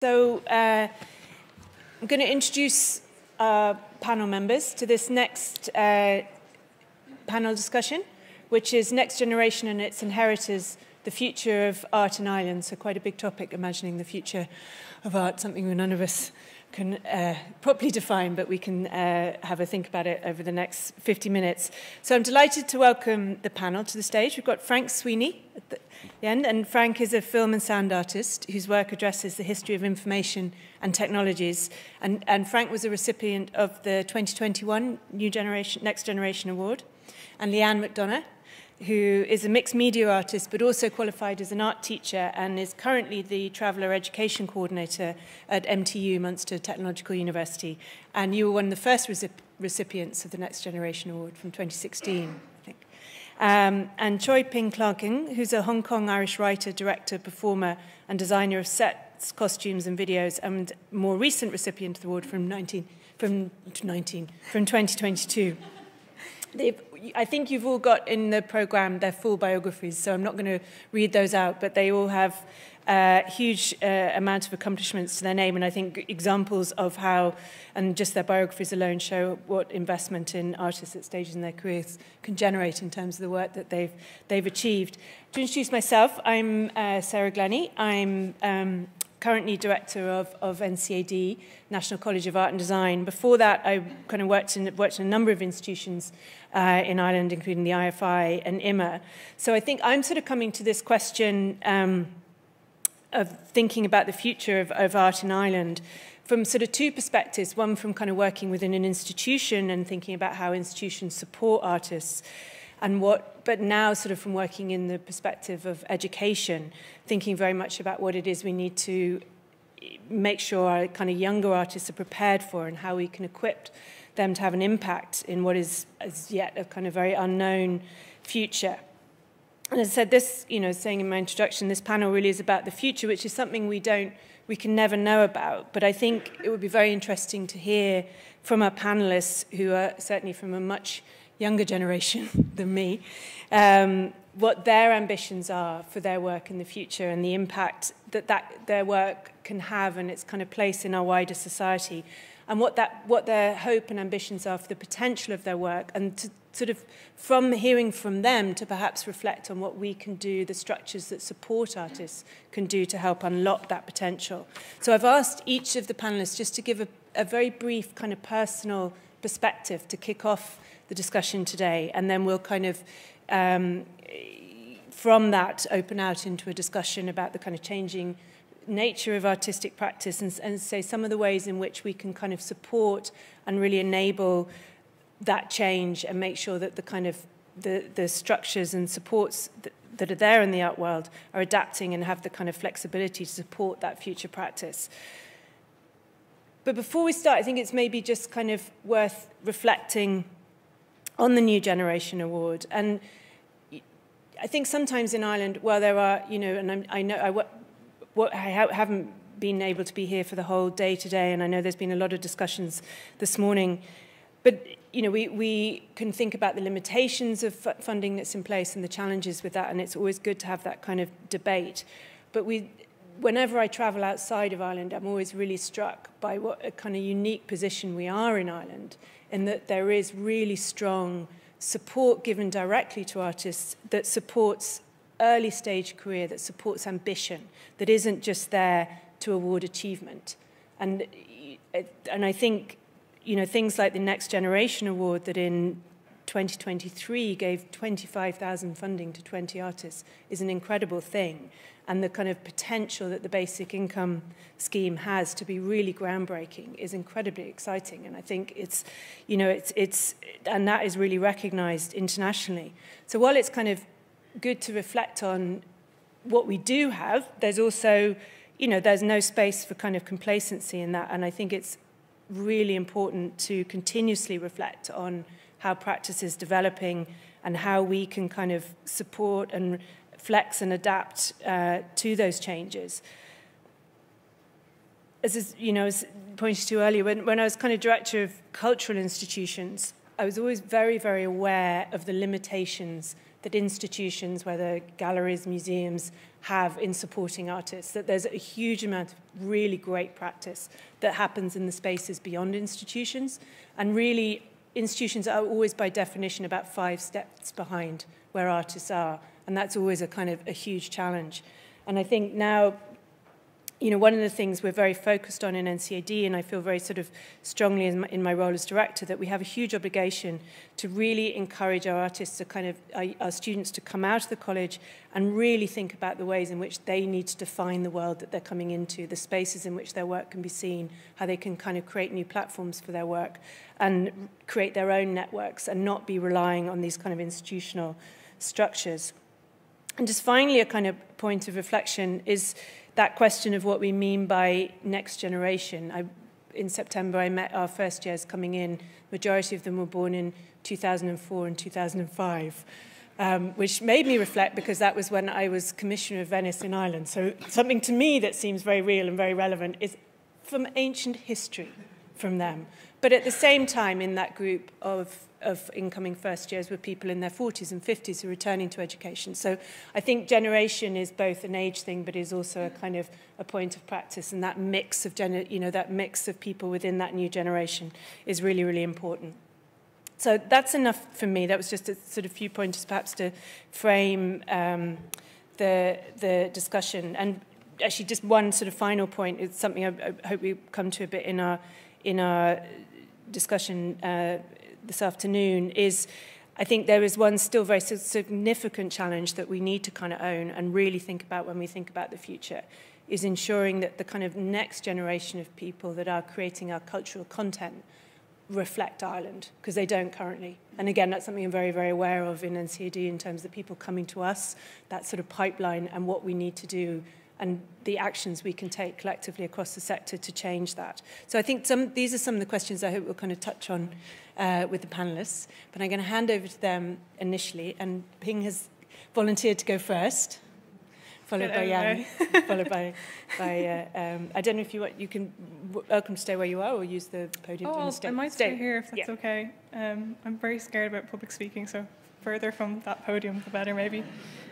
So I'm going to introduce our panel members to this next panel discussion, which is Next Generation and its Inheritors, the Future of Art in Ireland. So quite a big topic, imagining the future of art, something none of us can properly define, but we can have a think about it over the next 50 minutes. So I'm delighted to welcome the panel to the stage. We've got Frank Sweeney at the end, and Frank is a film and sound artist whose work addresses the history of information and technologies. And Frank was a recipient of the 2021 Next Generation Award. And Leanne McDonagh, who is a mixed media artist, but also qualified as an art teacher and is currently the Traveller Education Coordinator at MTU, Munster Technological University. And you were one of the first recipients of the Next Generation Award from 2016, I think. And Choy-Ping Clarke-Ng, who's a Hong Kong Irish writer, director, performer, and designer of sets, costumes, and videos, and more recent recipient of the award from 2022. I think you've all got in the programme their full biographies, so I'm not going to read those out, but they all have huge amount of accomplishments to their name, and I think examples of how, and just their biographies alone show what investment in artists at stages in their careers can generate in terms of the work that they've achieved. To introduce myself, I'm Sarah Glennie. I'm currently director of NCAD, National College of Art and Design. Before that, I kind of worked in a number of institutions in Ireland, including the IFI and IMA. So I think I'm sort of coming to this question of thinking about the future of art in Ireland from sort of two perspectives. One from kind of working within an institution and thinking about how institutions support artists, but now sort of from working in the perspective of education, thinking very much about what it is we need to make sure our kind of younger artists are prepared for and how we can equip them to have an impact in what is as yet a kind of very unknown future. And as I said, this, saying in my introduction, this panel really is about the future, which is something we can never know about. But I think it would be very interesting to hear from our panelists, who are certainly from a much younger generation than me, what their ambitions are for their work in the future and the impact that their work can have and its kind of place in our wider society, and what their hope and ambitions are for the potential of their work, and to sort of, from hearing from them, to perhaps reflect on what we can do, the structures that support artists can do to help unlock that potential. So I've asked each of the panelists just to give a very brief kind of personal perspective to kick off the discussion today, and then we'll kind of, from that, open out into a discussion about the kind of changing nature of artistic practice and say some of the ways in which we can kind of support and really enable that change and make sure that the kind of the structures and supports that are there in the art world are adapting and have the kind of flexibility to support that future practice. But before we start, I think it's maybe just kind of worth reflecting on the New Generation Award. And I think sometimes in Ireland, while there are, and I know I haven't been able to be here for the whole day today, and I know there's been a lot of discussions this morning, but we can think about the limitations of funding that's in place and the challenges with that, and it's always good to have that kind of debate. But whenever I travel outside of Ireland, I'm always really struck by what a kind of unique position we are in Ireland, in that there is really strong support given directly to artists that supports early stage career, that supports ambition, that isn't just there to award achievement. And I think, things like the Next Generation Award that in 2023 gave 25,000 funding to 20 artists is an incredible thing. And the kind of potential that the basic income scheme has to be really groundbreaking is incredibly exciting. And I think it's and that is really recognized internationally. So while it's kind of good to reflect on what we do have, there's also, there's no space for kind of complacency in that. And I think it's really important to continuously reflect on how practice is developing and how we can kind of support and flex and adapt to those changes. As pointed to earlier, when I was kind of director of cultural institutions, I was always very, very aware of the limitations that institutions, whether galleries, museums, have in supporting artists, that there's a huge amount of really great practice that happens in the spaces beyond institutions. And really, institutions are always, by definition, about 5 steps behind where artists are. And that's always a kind of a huge challenge. And I think now, you know, one of the things we're very focused on in NCAD, and I feel very sort of strongly in my role as director, that we have a huge obligation to really encourage our artists to kind of, our students to come out of the college and really think about the ways in which they need to define the world that they're coming into, the spaces in which their work can be seen, how they can kind of create new platforms for their work and create their own networks and not be relying on these kind of institutional structures. And just finally, a kind of point of reflection is that question of what we mean by next generation. In September, I met our first years coming in. Majority of them were born in 2004 and 2005, which made me reflect because that was when I was Commissioner of Venice in Ireland. So something to me that seems very real and very relevant is from ancient history from them. But at the same time, in that group of incoming first years were people in their 40s and 50s who are returning to education. So I think generation is both an age thing, but is also a kind of a point of practice. And that mix of, that mix of people within that new generation is really, really important. So that's enough for me. That was just a sort of few pointers perhaps to frame the discussion. And actually just one sort of final point, it's something I hope we come to a bit in our discussion this afternoon, is I think there is one still very significant challenge that we need to kind of own and really think about when we think about the future, is ensuring that the kind of next generation of people that are creating our cultural content reflect Ireland, because they don't currently. And again, that's something I'm very, very aware of in NCAD in terms of people coming to us, that sort of pipeline and what we need to do and the actions we can take collectively across the sector to change that. So I think these are some of the questions I hope we'll kind of touch on with the panellists. But I'm going to hand over to them initially, and Ping has volunteered to go first, followed by Jan, followed by I don't know if you can welcome to stay where you are or use the podium. I might stay here if that's okay. I'm very scared about public speaking, so further from that podium, the better maybe.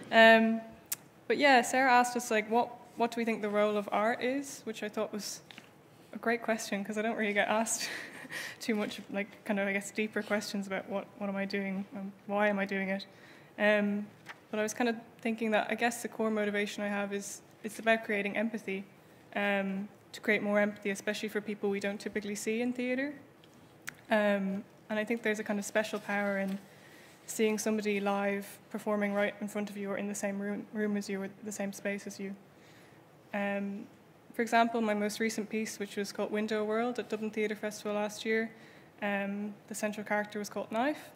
But yeah, Sarah asked us, like, what do we think the role of art is, which I thought was a great question, because I don't really get asked too much, like, kind of, I guess, deeper questions about what am I doing and why am I doing it. But I was kind of thinking that, I guess, the core motivation I have is it's about creating empathy, to create more empathy, especially for people we don't typically see in theatre. And I think there's a kind of special power in seeing somebody live performing right in front of you or in the same room as you or the same space as you. For example, my most recent piece, which was called Window World at Dublin Theatre Festival last year, the central character was called Knife,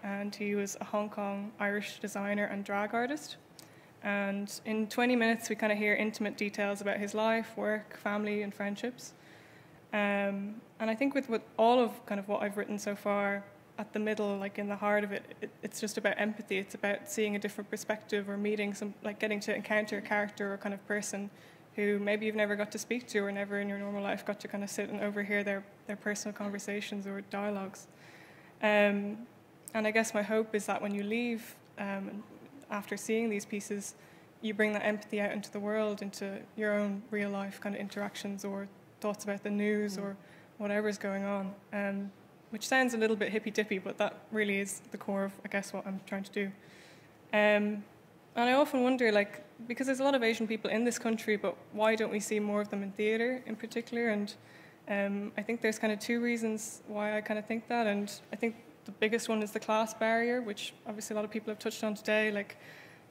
and he was a Hong Kong Irish designer and drag artist. And in 20 minutes, we kind of hear intimate details about his life, work, family, and friendships. And I think with all of kind of what I've written so far, at the middle, like in the heart of it, it's just about empathy. It's about seeing a different perspective or meeting like getting to encounter a character or kind of person who maybe you've never got to speak to or never in your normal life got to kind of sit and overhear their personal conversations or dialogues. And I guess my hope is that when you leave, after seeing these pieces, you bring that empathy out into the world, into your own real life kind of interactions or thoughts about the news or whatever's going on. Which sounds a little bit hippy-dippy, but that really is the core of, I guess, what I'm trying to do. And I often wonder, like, because there's a lot of Asian people in this country, but why don't we see more of them in theatre in particular? And I think there's kind of 2 reasons why I kind of think that. And I think the biggest one is the class barrier, which obviously a lot of people have touched on today, like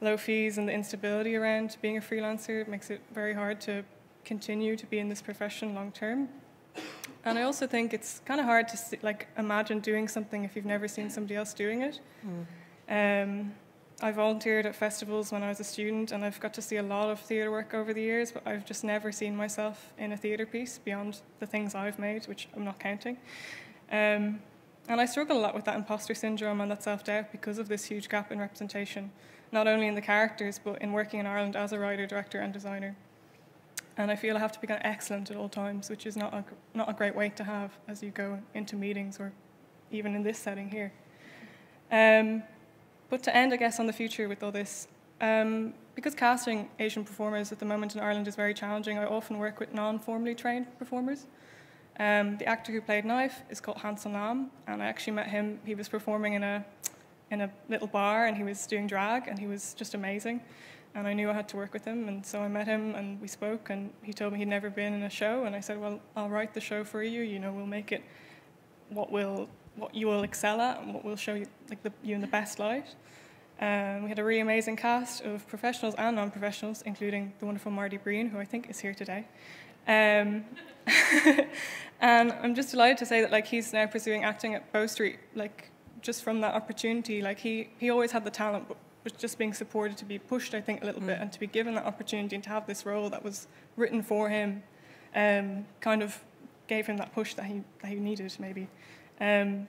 low fees and the instability around being a freelancer. It makes it very hard to continue to be in this profession long term. And I also think it's kind of hard to imagine doing something if you've never seen somebody else doing it. I volunteered at festivals when I was a student, and I've got to see a lot of theatre work over the years, but I've just never seen myself in a theatre piece beyond the things I've made, which I'm not counting. And I struggle a lot with that imposter syndrome and that self-doubt because of this huge gap in representation, not only in the characters, but in working in Ireland as a writer, director, and designer. And I feel I have to be kind of excellent at all times, which is not a great weight to have as you go into meetings or even in this setting here. But to end, I guess, on the future with all this, because casting Asian performers at the moment in Ireland is very challenging, I often work with non-formally trained performers. The actor who played Knife is called Hansel Nam, and I actually met him. He was performing in a little bar, and he was doing drag, and he was just amazing. And I knew I had to work with him, and so I met him, and we spoke, and he told me he'd never been in a show, and I said, well, I'll write the show for you. You know, we'll make it what you will excel at, and what will show you you in the best light. We had a really amazing cast of professionals and non-professionals, including the wonderful Marty Breen, who I think is here today. And I'm just delighted to say that he's now pursuing acting at Bow Street, just from that opportunity. He always had the talent, but was just being supported to be pushed, I think, a little bit, and to be given that opportunity and to have this role that was written for him, kind of gave him that push that he needed, maybe. And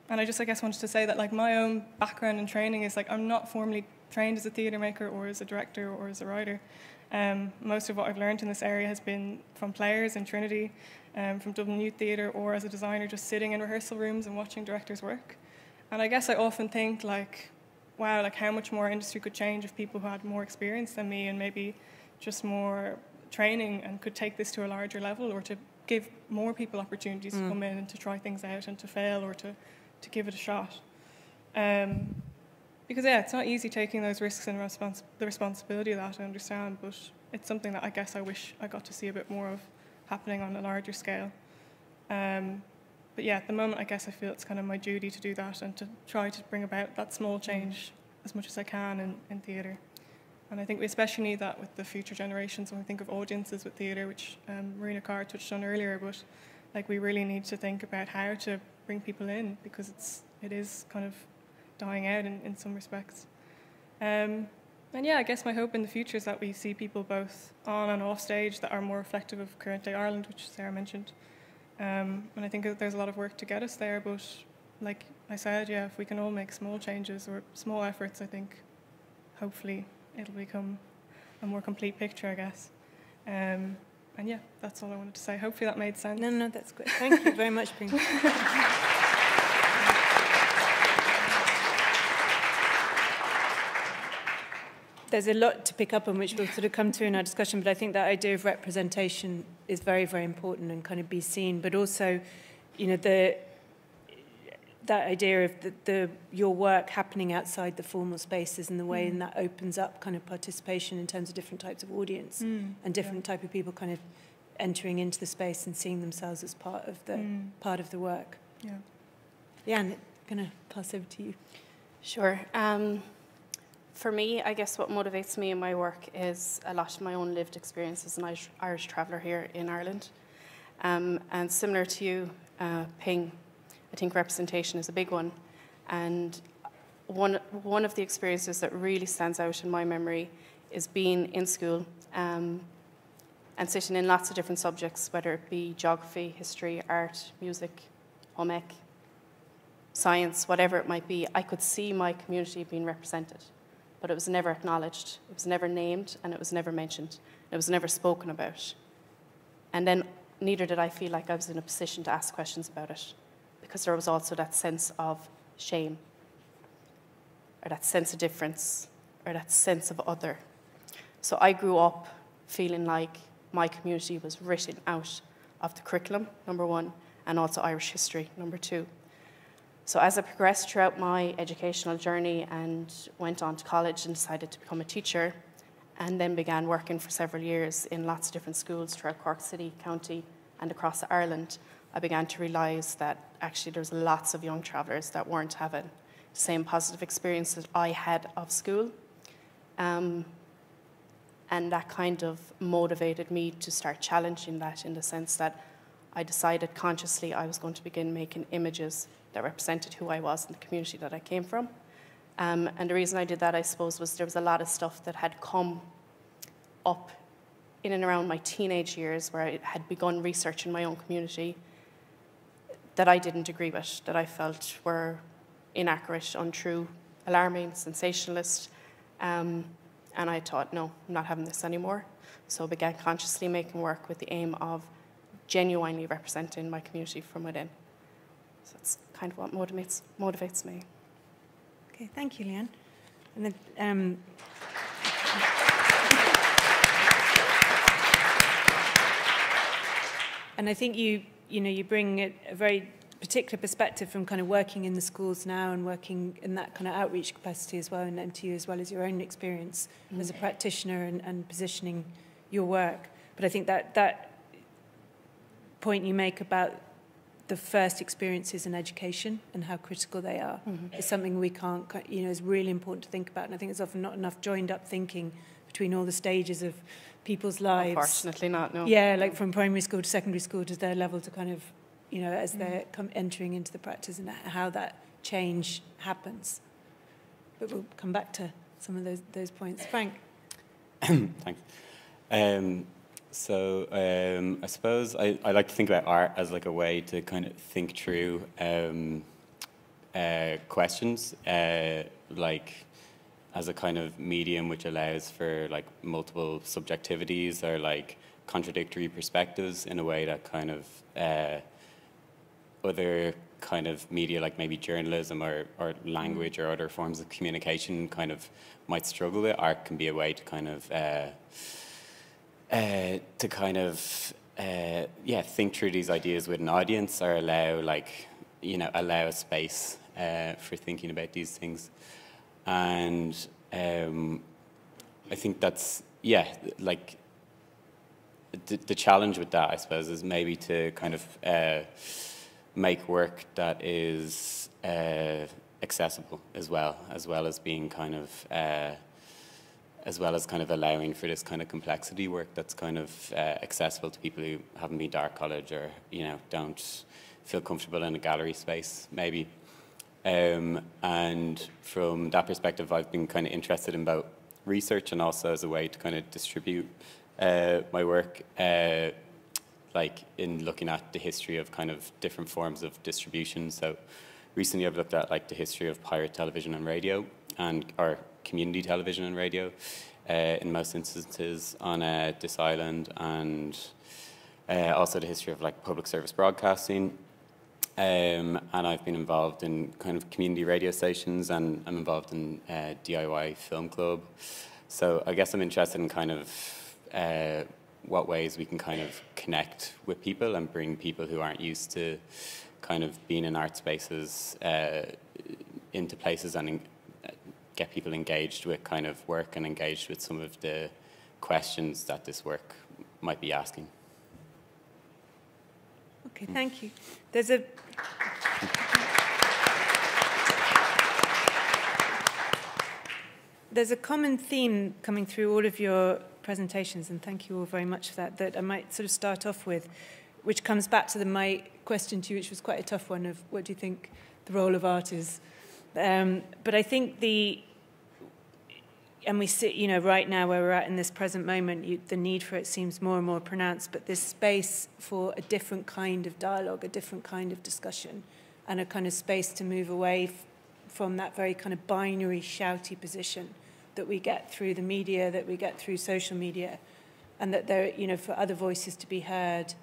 I guess wanted to say that my own background and training is I'm not formally trained as a theatre maker or as a director or as a writer. Most of what I've learned in this area has been from players in Trinity, from Dublin Youth Theatre, or as a designer just sitting in rehearsal rooms and watching directors work. And I guess I often think wow, how much more industry could change if people who had more experience than me and maybe just more training and could take this to a larger level, or to give more people opportunities to come in and to try things out and to fail, or to give it a shot. Because, it's not easy taking those risks and the responsibility of that, I understand, but it's something that I guess I wish I got to see a bit more of happening on a larger scale. But at the moment, I guess I feel it's kind of my duty to do that and to try to bring about that small change as much as I can in theatre. And I think we especially need that with the future generations when we think of audiences with theatre, which Marina Carr touched on earlier, but we really need to think about how to bring people in, because it is kind of dying out in some respects. And I guess my hope in the future is that we see people both on and off stage that are more reflective of current day Ireland, which Sarah mentioned. And I think that there's a lot of work to get us there, but like I said, if we can all make small changes or small efforts, I think hopefully it'll become a more complete picture, I guess. And that's all I wanted to say. Hopefully that made sense. No, that's good. Thank you very much, Ping. There's a lot to pick up on, which we'll sort of come to in our discussion, but I think that idea of representation is very, very important and kind of be seen, but also, that idea of your work happening outside the formal spaces and the way and that opens up kind of participation in terms of different types of audience and different type of people kind of entering into the space and seeing themselves as part of the work. Yeah. Leanne, I'm going to pass over to you. Sure. For me, I guess what motivates me in my work is a lot of my own lived experience as an Irish traveller here in Ireland. And similar to you, Ping, I think representation is a big one. And one of the experiences that really stands out in my memory is being in school and sitting in lots of different subjects, whether it be geography, history, art, music, home ec, science, whatever it might be. I could see my community being represented, but it was never acknowledged, it was never named, and it was never mentioned. It was never spoken about. And then neither did I feel like I was in a position to ask questions about it, because there was also that sense of shame, or that sense of difference, or that sense of other. So I grew up feeling like my community was written out of the curriculum, number one, and also Irish history, number two. So as I progressed throughout my educational journey and went on to college and decided to become a teacher, and then began working for several years in lots of different schools throughout Cork City, County, and across Ireland, I began to realise that actually there was lots of young travellers that weren't having the same positive experiences I had of school. And that kind of motivated me to start challenging that, in the sense that I decided consciously I was going to begin making images that represented who I was and the community that I came from. And the reason I did that, I suppose, was there was a lot of stuff that had come up in and around my teenage years, where I had begun researching my own community, that I didn't agree with, that I felt were inaccurate, untrue, alarming, sensationalist. And I thought, no, I'm not having this anymore. So I began consciously making work with the aim of genuinely representing my community from within. So that's kind of what motivates me. Okay, thank you, Leanne. And and I think you bring a very particular perspective from kind of working in the schools now and working in that kind of outreach capacity as well in MTU, as well as your own experience as a practitioner and positioning your work. But I think that point you make about the first experiences in education and how critical they are is something we can't, is really important to think about. And I think there's often not enough joined up thinking between all the stages of people's lives. Unfortunately not, no. Yeah, like from primary school to secondary school to their level to kind of, as they're entering into the practice and how that change happens. But we'll come back to some of those points. Frank? Thanks. So I suppose I like to think about art as like a way to kind of think through questions, like as a kind of medium which allows for like multiple subjectivities or like contradictory perspectives in a way that kind of other kind of media, like maybe journalism or language or other forms of communication kind of might struggle with. Art can be a way to kind of think through these ideas with an audience, or allow a space for thinking about these things. And I think that's like the challenge with that, I suppose, is maybe to kind of make work that is accessible as well as being kind of as well as kind of allowing for this kind of complexity work that's kind of accessible to people who haven't been to art college or don't feel comfortable in a gallery space maybe. And from that perspective, I've been kind of interested in both research and also as a way to kind of distribute my work, like in looking at the history of kind of different forms of distribution. So recently I've looked at like the history of pirate television and radio, or community television and radio, in most instances on this island, and also the history of like public service broadcasting. And I've been involved in kind of community radio stations, and I'm involved in DIY Film Club. So I guess I'm interested in kind of what ways we can kind of connect with people and bring people who aren't used to kind of being in art spaces into places, and get people engaged with kind of work and engaged with some of the questions that this work might be asking. Okay, thank you. There's a common theme coming through all of your presentations, and thank you all very much for that I might sort of start off with, which comes back to my question to you, which was quite a tough one, of what do you think the role of art is? But I think and we sit, right now where we're at in this present moment, the need for it seems more and more pronounced, but this space for a different kind of dialogue, a different kind of discussion, and a kind of space to move away from that very kind of binary, shouty position that we get through the media, that we get through social media, and that there, for other voices to be heard.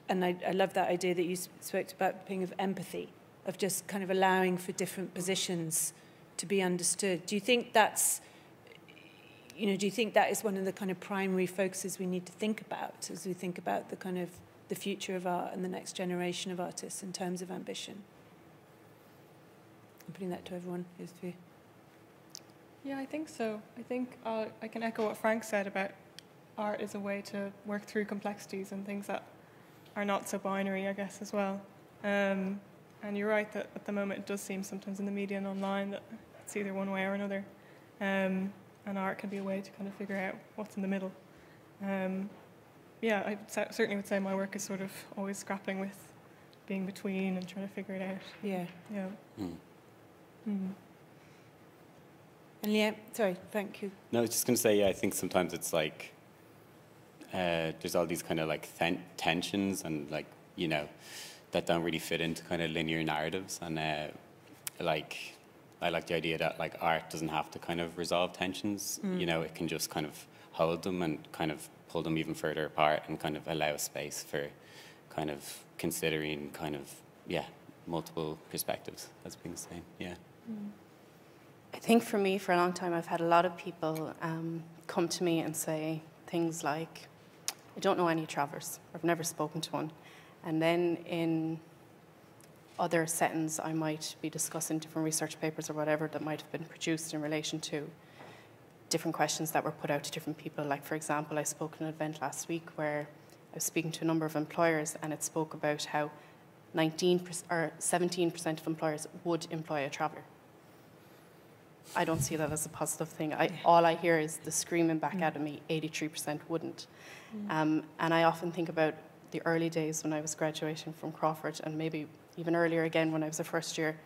And I love that idea that you spoke about, Ping, of empathy, of just kind of allowing for different positions to be understood. Do you think that's, do you think that is one of the kind of primary focuses we need to think about as we think about the kind of the future of art and the next generation of artists in terms of ambition? I'm putting that to everyone. Here's for you. Yeah, I think so. I think I can echo what Frank said about art as a way to work through complexities and things that are not so binary, I guess, as well. And you're right that at the moment it does seem sometimes in the media and online that it's either one way or another. And art can be a way to kind of figure out what's in the middle. I certainly would say my work is sort of always grappling with being between and trying to figure it out. Yeah. Yeah. And Leanne, sorry, thank you. No, I was just going to say, I think sometimes it's like there's all these kind of like tensions and like, that don't really fit into kind of linear narratives. And like, I like the idea that like art doesn't have to kind of resolve tensions. It can just kind of hold them and kind of pull them even further apart and kind of allow space for kind of considering kind of, multiple perspectives, as being saying, yeah. I think for me, for a long time, I've had a lot of people come to me and say things like, I don't know any travellers, I've never spoken to one. And then in other settings, I might be discussing different research papers or whatever that might have been produced in relation to different questions that were put out to different people. Like, for example, I spoke at an event last week where I was speaking to a number of employers, and it spoke about how 19% or 17% of employers would employ a traveller. I don't see that as a positive thing. All I hear is the screaming back out of me, 83% wouldn't. And I often think about the early days when I was graduating from Crawford, and maybe even earlier again when I was a first year,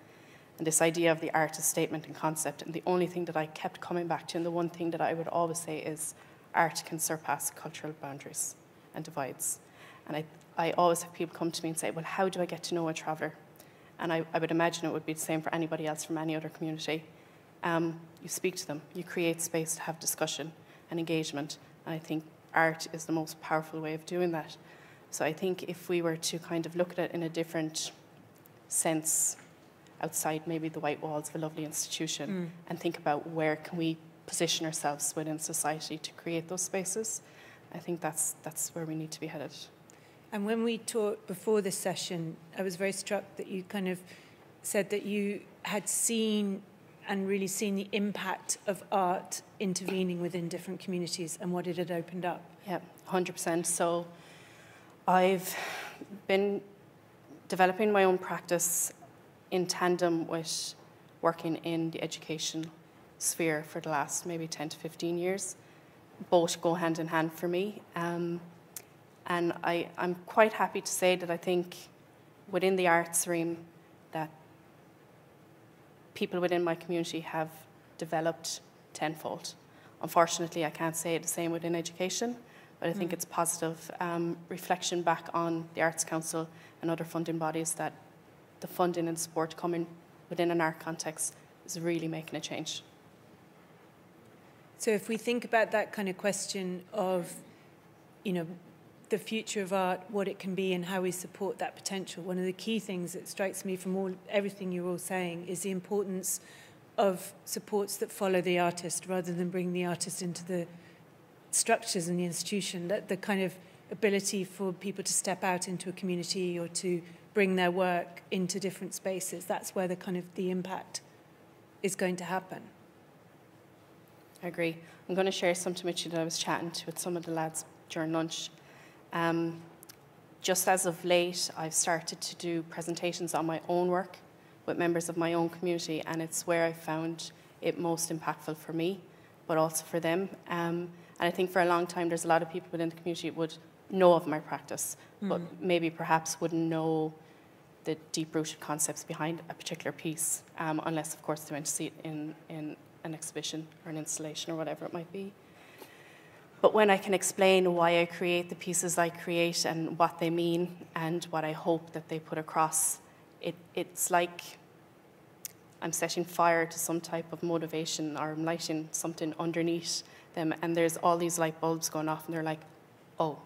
and this idea of the artist statement and concept. And the only thing that I kept coming back to, and the one thing that I would always say is art can surpass cultural boundaries and divides. And I always have people come to me and say, well, how do I get to know a traveller? And I would imagine it would be the same for anybody else from any other community. You speak to them, you create space to have discussion and engagement. And I think art is the most powerful way of doing that. So I think if we were to kind of look at it in a different sense, outside maybe the white walls of a lovely institution, and think about where can we position ourselves within society to create those spaces, I think that's where we need to be headed. And when we talked before this session, I was very struck that you kind of said that you had seen and really seen the impact of art intervening within different communities and what it had opened up. Yeah, 100%. So I've been developing my own practice in tandem with working in the education sphere for the last maybe 10 to 15 years. Both go hand in hand for me. And I'm quite happy to say that I think within the arts realm that people within my community have developed tenfold. Unfortunately, I can't say the same within education, but I think it's positive reflection back on the Arts Council and other funding bodies that the funding and support coming within an art context is really making a change. So if we think about that kind of question of, you know, the future of art, what it can be and how we support that potential, one of the key things that strikes me from everything you're all saying is the importance of supports that follow the artist rather than bring the artist into the structures and the institution, that the kind of ability for people to step out into a community or to bring their work into different spaces, that's where the kind of the impact is going to happen. I agree. I'm going to share something with you that I was chatting to with some of the lads during lunch. Just as of late, I've started to do presentations on my own work with members of my own community, and it's where I found it most impactful for me, but also for them. And I think for a long time, there's a lot of people within the community who would know of my practice, but maybe perhaps wouldn't know the deep-rooted concepts behind a particular piece, unless, of course, they went to see it in an exhibition or an installation or whatever it might be. But when I can explain why I create the pieces I create and what they mean and what I hope that they put across, it's like I'm setting fire to some type of motivation, or I'm lighting something underneath them, and there's all these light bulbs going off, and they're like, oh.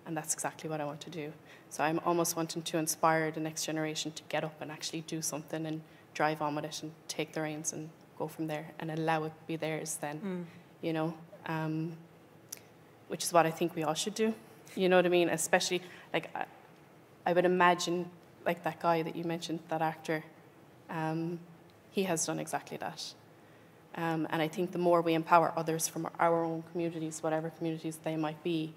And that's exactly what I want to do. So I'm almost wanting to inspire the next generation to get up and actually do something and drive on with it and take the reins and go from there and allow it to be theirs then, you know, which is what I think we all should do. You know what I mean? Especially, like, I would imagine, like that guy that you mentioned, that actor, he has done exactly that. And I think the more we empower others from our own communities, whatever communities they might be,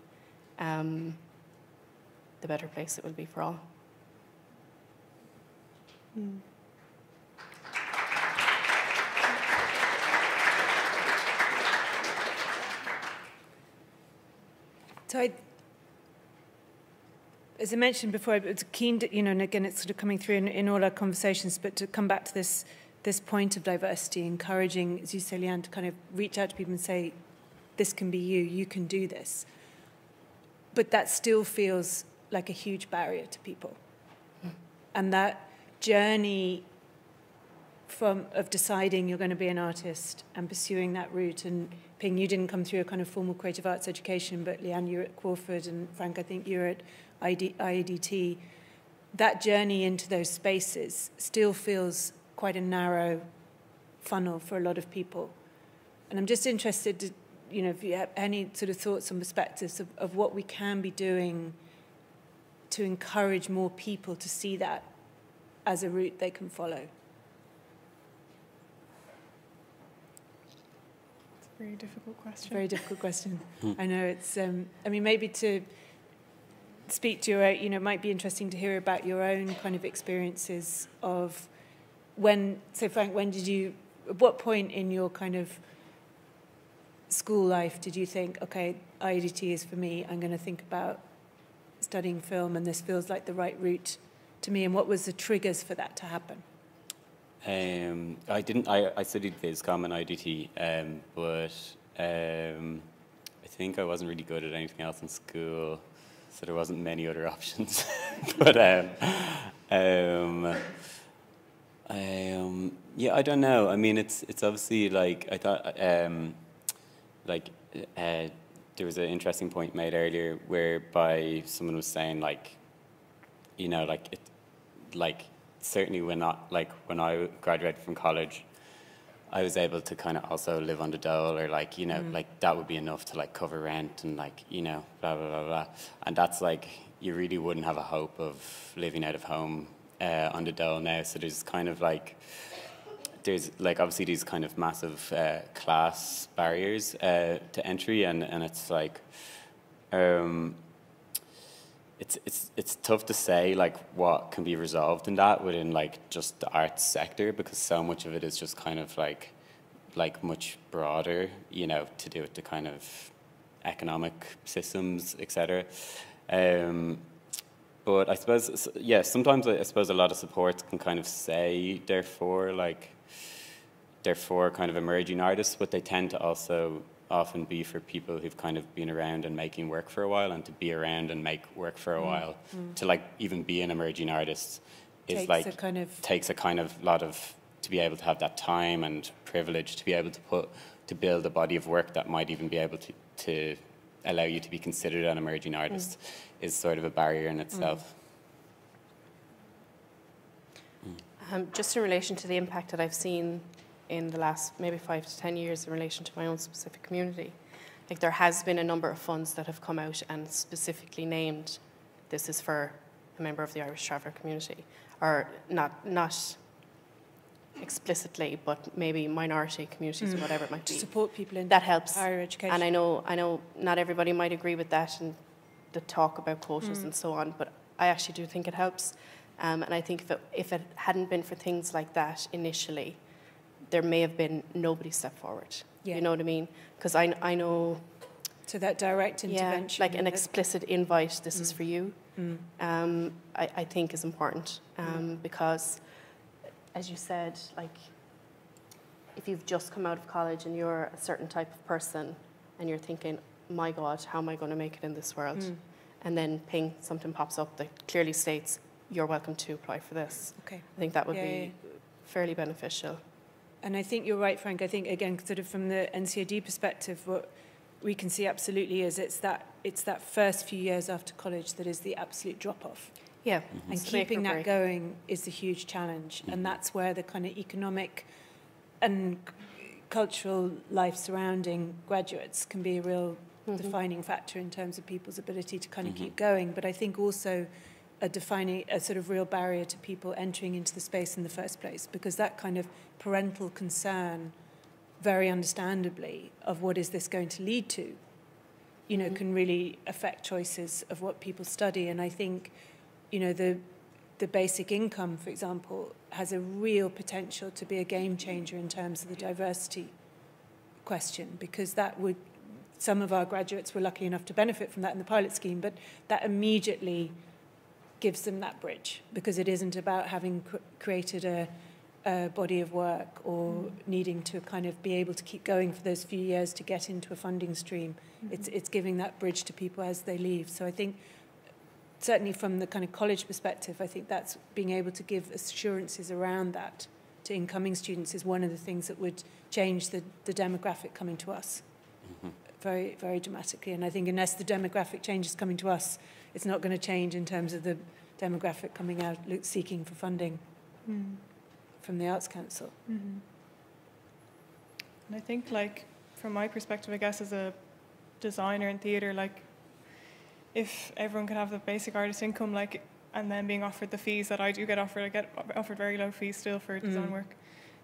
the better place it will be for all. So as I mentioned before, I was keen to, you know, and again, it's sort of coming through in all our conversations, but to come back to this point of diversity, encouraging, as you say, Leanne, to kind of reach out to people and say, this can be you can do this. But that still feels like a huge barrier to people. And that journey of deciding you're going to be an artist and pursuing that route, and Ping, you didn't come through a kind of formal creative arts education, but Leanne, you're at Crawford, and Frank, I think you're at IEDT. That journey into those spaces still feels quite a narrow funnel for a lot of people. And I'm just interested to, if you have any sort of thoughts and perspectives of what we can be doing to encourage more people to see that as a route they can follow. It's a very difficult question. Very difficult question. I know it's, maybe to speak to your, it might be interesting to hear about your own kind of experiences of Frank, at what point in your kind of school life did you think, okay, IDT is for me, I'm going to think about studying film and this feels like the right route to me, and what was the triggers for that to happen? I studied Viscom and IDT, but I think I wasn't really good at anything else in school, so there wasn't many other options. But yeah, I don't know. I mean, it's obviously like I thought there was an interesting point made earlier whereby someone was saying certainly when I graduated from college, I was able to kind of also live on the dole, or that would be enough to cover rent and blah blah blah blah, and that's you really wouldn't have a hope of living out of home on the dole now. So there's kind of there's obviously these kind of massive class barriers to entry, and it's it's tough to say what can be resolved in that within just the arts sector, because so much of it is just kind of much broader, to do with the kind of economic systems, etc. But I suppose, yeah, sometimes I suppose a lot of supports can kind of say therefore kind of emerging artists, but they tend to also often be for people who've kind of been around and making work for a while, and to be around and make work for a while, to even be an emerging artist is takes a kind of lot of, to be able to have that time and privilege to be able to build a body of work that might even be able to allow you to be considered an emerging artist is sort of a barrier in itself. Just in relation to the impact that I've seen in the last maybe 5 to 10 years in relation to my own specific community, there has been a number of funds that have come out and specifically named this is for a member of the Irish traveller community, or not explicitly, but maybe minority communities or whatever it might be. To support people in that helps. Higher education. And I know not everybody might agree with that and the talk about quotas and so on, but I actually do think it helps. And I think if it hadn't been for things like that initially, there may have been nobody step forward. Yeah. You know what I mean? Because I know... So that direct intervention. Yeah, an explicit invite, this is for you, I think is important. Because, as you said, if you've just come out of college and you're a certain type of person and you're thinking, my God, how am I going to make it in this world? And then ping, something pops up that clearly states, you're welcome to apply for this. Okay. I think that would be fairly beneficial. And I think you're right, Frank. I think, again, sort of from the NCOD perspective, what we can see absolutely is it's that first few years after college that is the absolute drop-off. Yeah. And keeping that going is the huge challenge. And that's where the kind of economic and cultural life surrounding graduates can be a real defining factor in terms of people's ability to kind of keep going. But I think also a sort of real barrier to people entering into the space in the first place, because that kind of parental concern, very understandably, of what is this going to lead to, can really affect choices of what people study. And I think, the basic income, for example, has a real potential to be a game changer in terms of the diversity question, because some of our graduates were lucky enough to benefit from that in the pilot scheme, but that immediately gives them that bridge, because it isn't about having created a body of work or needing to kind of be able to keep going for those few years to get into a funding stream. It's giving that bridge to people as they leave. So I think certainly from the kind of college perspective, I think that's being able to give assurances around that to incoming students is one of the things that would change the demographic coming to us very, very dramatically. And I think unless the demographic change is coming to us, it's not going to change in terms of the demographic coming out seeking for funding from the Arts Council. And I think, like, from my perspective, I guess, as a designer in theatre, like, if everyone could have the basic artist income, like, and then being offered the fees that I do get offered, I get offered very low fees still for design work,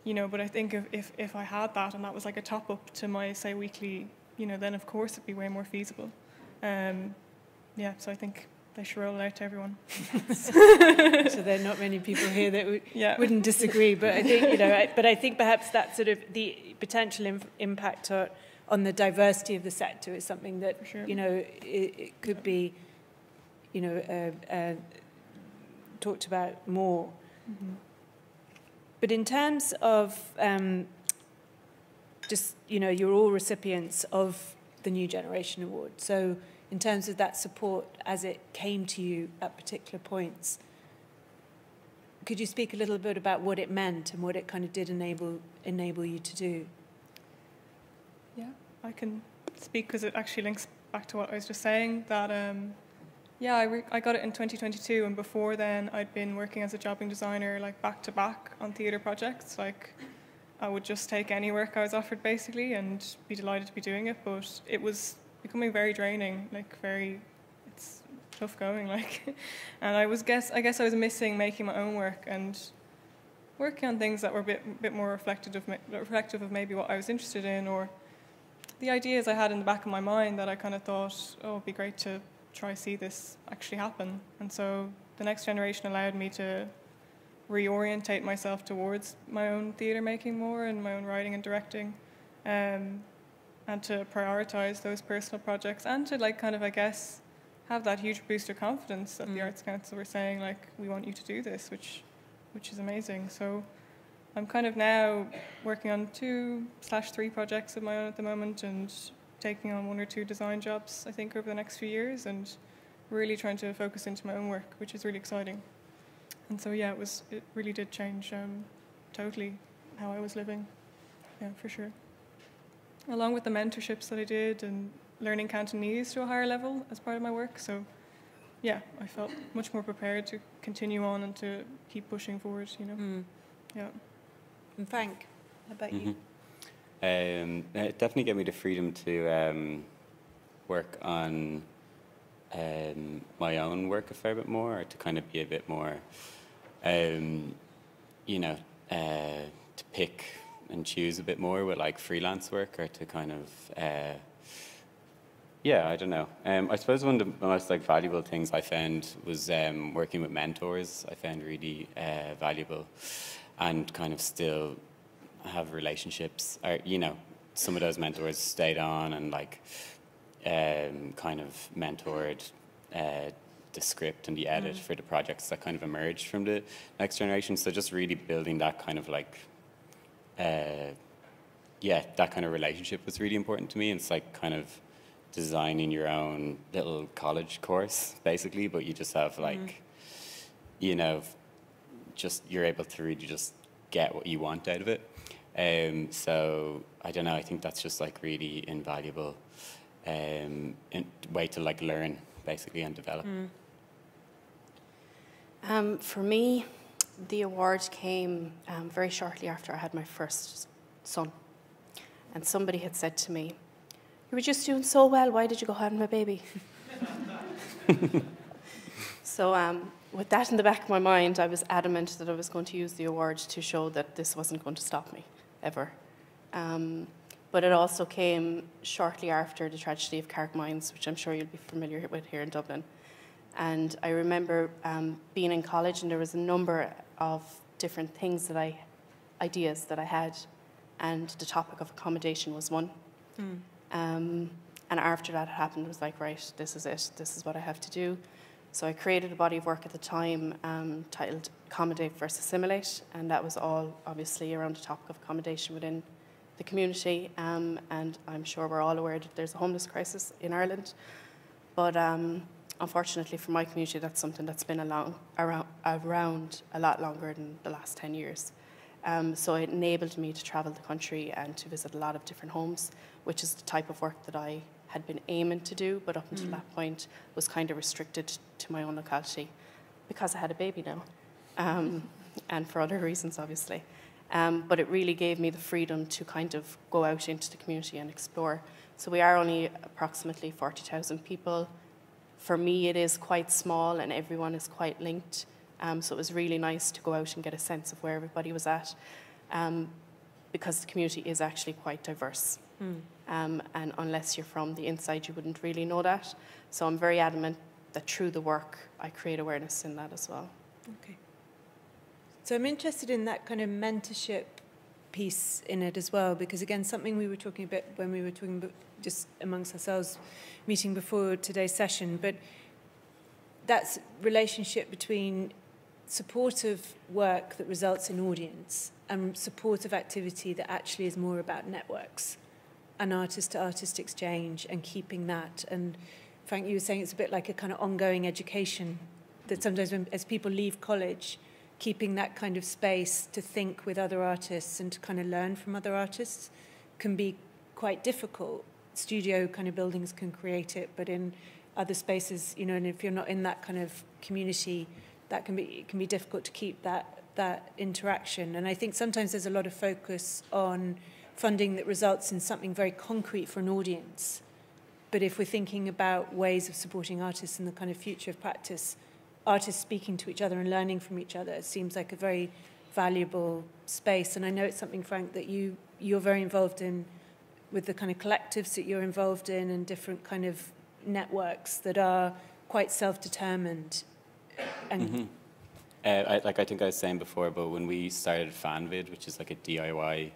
you know, but I think if I had that and that was like a top up to my, say, weekly, you know, then of course it'd be way more feasible. Yeah, so I think they should roll it out to everyone. So there are not many people here that wouldn't disagree, but I think, you know, I think perhaps that sort of the potential impact on the diversity of the sector is something that, you know, it could be, you know, talked about more. But in terms of just, you know, you're all recipients of the New Generation Award. So in terms of that support as it came to you at particular points, could you speak a little bit about what it meant and what it kind of did enable you to do? Yeah, I can speak because it actually links back to what I was just saying, that I got it in 2022, and before then I'd been working as a jobbing designer like back to back on theatre projects. Like, I would just take any work I was offered basically and be delighted to be doing it, but it was becoming very draining, like it's tough going, like. And I guess I was missing making my own work and working on things that were a bit more reflective of maybe what I was interested in, or the ideas I had in the back of my mind that I kind of thought, oh, it'd be great to try see this actually happen. And so the Next Generation allowed me to reorientate myself towards my own theatre making more and my own writing and directing, and to prioritise those personal projects, and to, like, kind of, I guess, have that huge boost of confidence that the Arts Council were saying, like, we want you to do this, which is amazing. So I'm kind of now working on 2/3 projects of my own at the moment, and taking on 1 or 2 design jobs, I think, over the next few years, and really trying to focus into my own work, which is really exciting. And so, yeah, it really did change totally how I was living. Yeah, for sure. Along with the mentorships that I did and learning Cantonese to a higher level as part of my work. So, yeah, I felt much more prepared to continue on and to keep pushing forward, you know. Yeah. And Frank, how about you? It definitely gave me the freedom to work on my own work a fair bit more, or to kind of be a bit more, you know, to pick and choose a bit more with like freelance work, or to kind of, yeah, I don't know. I suppose one of the most like valuable things I found was working with mentors. I found really valuable, and kind of still have relationships. Or, you know, some of those mentors stayed on and like kind of mentored the script and the edit for the projects that kind of emerged from the Next Generation. So just really building that kind of like, yeah, that kind of relationship was really important to me. And it's like kind of designing your own little college course, basically, but you just have like, you know, just you're able to really just get what you want out of it. So I don't know, I think that's just like really invaluable way to like learn basically and develop. For me, the award came very shortly after I had my first son, and somebody had said to me, "You were just doing so well, why did you go having a baby?" So with that in the back of my mind, I was adamant that I was going to use the award to show that this wasn't going to stop me, ever. But it also came shortly after the tragedy of Carrick Mines, which I'm sure you'll be familiar with here in Dublin. And I remember being in college, and there was a number of different ideas that I had, and the topic of accommodation was one. And after that happened, it was like, right, this is it. This is what I have to do. So I created a body of work at the time titled Accommodate versus Assimilate, and that was all obviously around the topic of accommodation within the community. And I'm sure we're all aware that there's a homeless crisis in Ireland. But unfortunately for my community, that's something that's been around a lot longer than the last 10 years. So it enabled me to travel the country and to visit a lot of different homes, which is the type of work that I had been aiming to do, but up until that point was kind of restricted to my own locality because I had a baby now, and for other reasons, obviously. But it really gave me the freedom to kind of go out into the community and explore. So we are only approximately 40,000 people. For me, it is quite small and everyone is quite linked. So it was really nice to go out and get a sense of where everybody was at, because the community is actually quite diverse. And unless you're from the inside, you wouldn't really know that. So I'm very adamant that through the work, I create awareness in that as well. Okay. So I'm interested in that kind of mentorship piece in it as well, because again, something we were talking about when we were talking about just amongst ourselves, meeting before today's session, but that's relationship between supportive work that results in audience and supportive activity that actually is more about networks and artist-to-artist exchange and keeping that. And Frank, you were saying it's a bit like a kind of ongoing education, that sometimes as people leave college, keeping that kind of space to think with other artists and to kind of learn from other artists can be quite difficult. Studio kind of buildings can create it, but in other spaces, you know, and if you're not in that kind of community, it can be difficult to keep that interaction. And I think sometimes there's a lot of focus on funding that results in something very concrete for an audience. But if we're thinking about ways of supporting artists in the kind of future of practice, artists speaking to each other and learning from each other seems like a very valuable space. And I know it's something, Frank, that you're very involved in with the kind of collectives that you're involved in and different kind of networks that are quite self-determined. And I think I was saying before, but when we started FanVid, which is like a DIY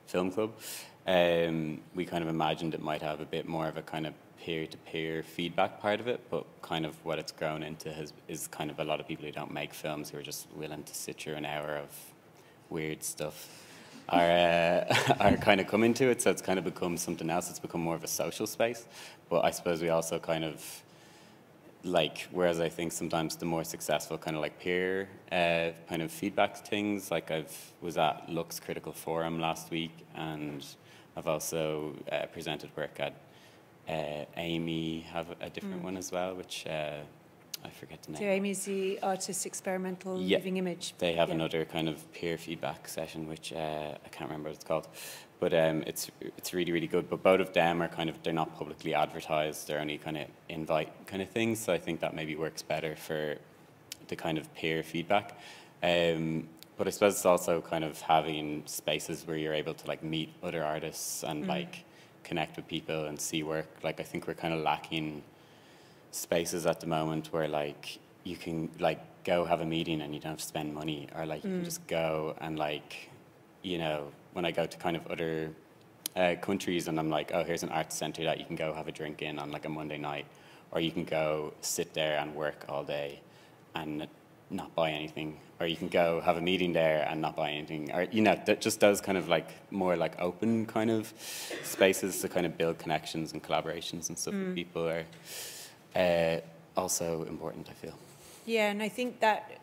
film club, we kind of imagined it might have a bit more of a kind of peer-to-peer feedback part of it, but kind of what it's grown into is kind of a lot of people who don't make films who are just willing to sit through an hour of weird stuff are kind of coming to it. So it's kind of become something else. It's become more of a social space. But I suppose we also kind of like, whereas I think sometimes the more successful kind of like peer kind of feedback things, like was at Lux Critical Forum last week, and I've also presented work at Amy have a different one as well, which I forget the name. So Amy's the artist experimental living image. They have another kind of peer feedback session, which I can't remember what it's called, but it's really, really good. But both of them are kind of, they're not publicly advertised. They're only kind of invite kind of things. So I think that maybe works better for the kind of peer feedback. But I suppose it's also kind of having spaces where you're able to like meet other artists and like connect with people and see work. Like I think we're kind of lacking spaces at the moment where like you can like go have a meeting and you don't have to spend money, or like you can just go and like, you know, when I go to kind of other countries and I'm like, oh, here's an art centre that you can go have a drink in on like a Monday night, or you can go sit there and work all day and not buy anything, or you can go have a meeting there and not buy anything, or, you know, just those kind of like more like open kind of spaces to kind of build connections and collaborations and stuff with people are also important, I feel. Yeah, and I think that,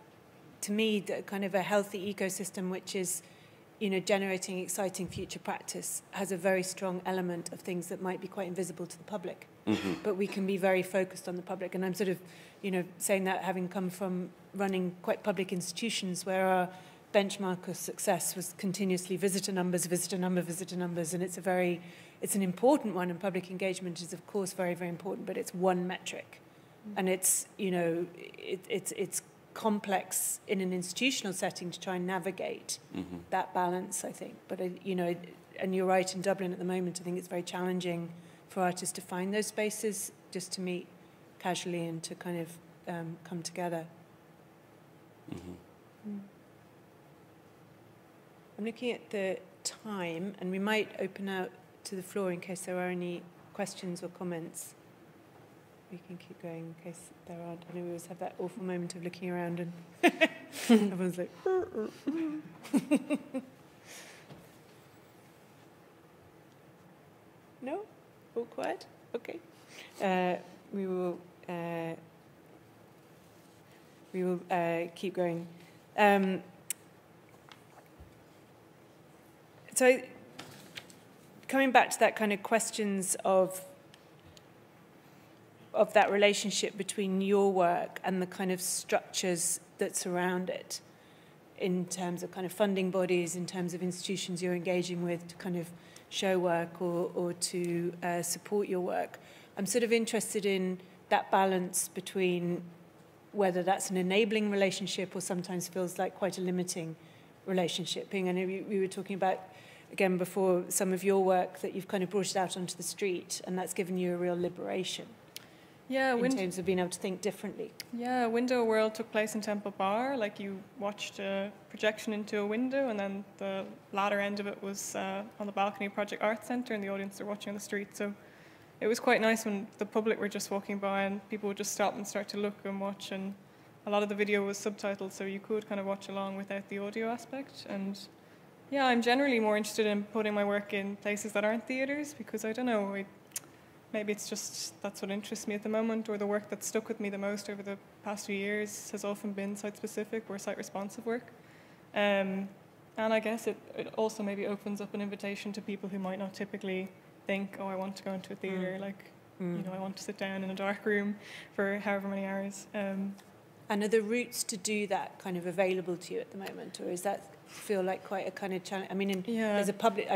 to me, the kind of a healthy ecosystem, which is, you know, generating exciting future practice, has a very strong element of things that might be quite invisible to the public. But we can be very focused on the public. And I'm sort of, you know, saying that having come from running quite public institutions where our benchmark of success was continuously visitor numbers, and it's an important one, and public engagement is, of course, very, very important, but it's one metric. And it's, you know, it's complex in an institutional setting to try and navigate that balance, I think. But, you know, and you're right, in Dublin at the moment, I think it's very challenging for artists to find those spaces just to meet casually and to kind of come together. I'm looking at the time, and we might open out to the floor in case there are any questions or comments. We can keep going in case there aren't. I know we always have that awful moment of looking around and everyone's like... No? All quiet? Okay. We will keep going. So coming back to that kind of questions of that relationship between your work and the kind of structures that surround it, in terms of kind of funding bodies, in terms of institutions you're engaging with to kind of show work or to support your work. I'm sort of interested in that balance between whether that's an enabling relationship or sometimes feels like quite a limiting relationship. I know we were talking about, again, before, some of your work that you've kind of brought it out onto the street, and that's given you a real liberation. Yeah, in terms of being able to think differently. Yeah, Window World took place in Temple Bar. Like, you watched a projection into a window, and then the latter end of it was on the balcony of Project Art Centre, and the audience are watching on the street. So it was quite nice when the public were just walking by and people would just stop and start to look and watch. And a lot of the video was subtitled, so you could kind of watch along without the audio aspect. And yeah, I'm generally more interested in putting my work in places that aren't theatres, because I don't know, maybe it's just that's what interests me at the moment, or the work that's stuck with me the most over the past few years has often been site-specific or site-responsive work. And I guess it also maybe opens up an invitation to people who might not typically think, oh, I want to go into a theatre, you know, I want to sit down in a dark room for however many hours. And are the routes to do that kind of available to you at the moment, or does that feel like quite a kind of challenge? I mean, there's a public...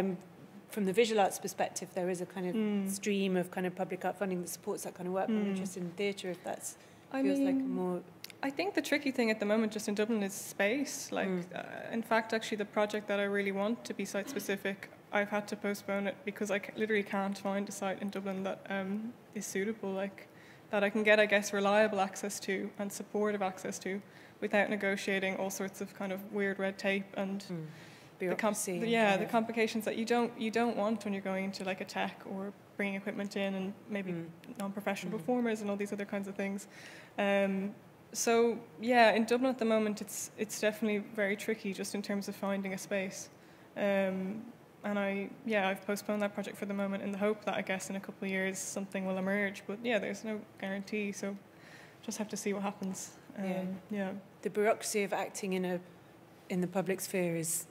From the visual arts perspective, there is a kind of stream of kind of public art funding that supports that kind of work. I'm interested in theatre, if that's feels like a more... I think the tricky thing at the moment just in Dublin is space. Like, in fact, actually, the project that I really want to be site-specific, I've had to postpone it because I literally can't find a site in Dublin that is suitable, like, that I can get, I guess, reliable access to and supportive access to without negotiating all sorts of kind of weird red tape and... the complications that you don't want when you're going into like a tech or bringing equipment in and maybe non-professional performers and all these other kinds of things. So yeah, in Dublin at the moment it's definitely very tricky just in terms of finding a space. And I've postponed that project for the moment in the hope that I guess in a couple of years something will emerge. But yeah, there's no guarantee, so just have to see what happens. The bureaucracy of acting in the public sphere is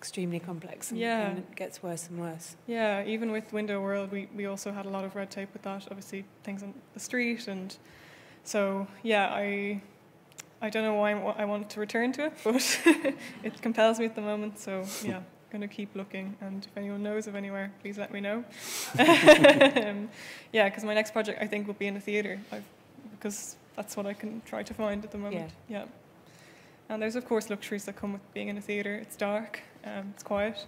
extremely complex and it gets worse and worse. Yeah, even with Window World, we also had a lot of red tape with that, obviously things on the street, and so I don't know why I want to return to it, but it compels me at the moment, so yeah, I'm going to keep looking, and if anyone knows of anywhere, please let me know. Because my next project I think will be in a theatre, because that's what I can try to find at the moment. Yeah. And there's, of course, luxuries that come with being in a theatre. It's dark, it's quiet,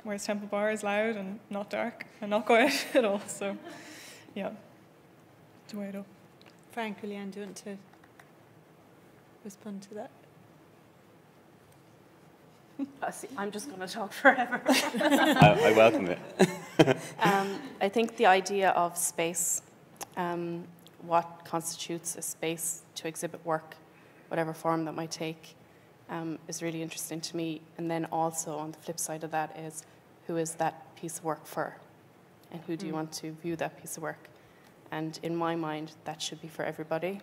whereas Temple Bar is loud and not dark and not quiet at all. So, yeah, to weigh it up. Frank, Leanne, do you want to respond to that? I'm just going to talk forever. I welcome it. I think the idea of space, what constitutes a space to exhibit work, whatever form that might take, is really interesting to me. And then also on the flip side of that is, who is that piece of work for? And who do you want to view that piece of work? And in my mind, that should be for everybody.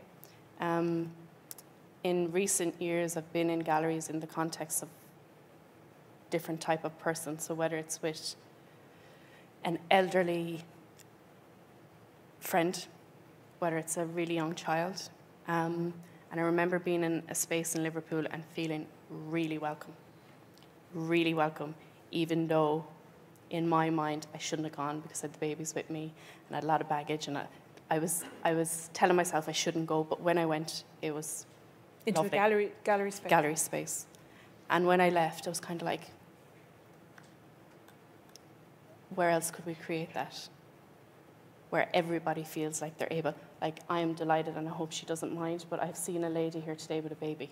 In recent years, I've been in galleries in the context of different type of person. So whether it's with an elderly friend, whether it's a really young child, and I remember being in a space in Liverpool and feeling really welcome, even though in my mind I shouldn't have gone because I had the babies with me and I had a lot of baggage, and I was telling myself I shouldn't go, but when I went, it was into lovely. A gallery space. Gallery space. And when I left, I was kind of like, where else could we create that? Where everybody feels like they're able. Like, I am delighted, and I hope she doesn't mind, but I've seen a lady here today with a baby,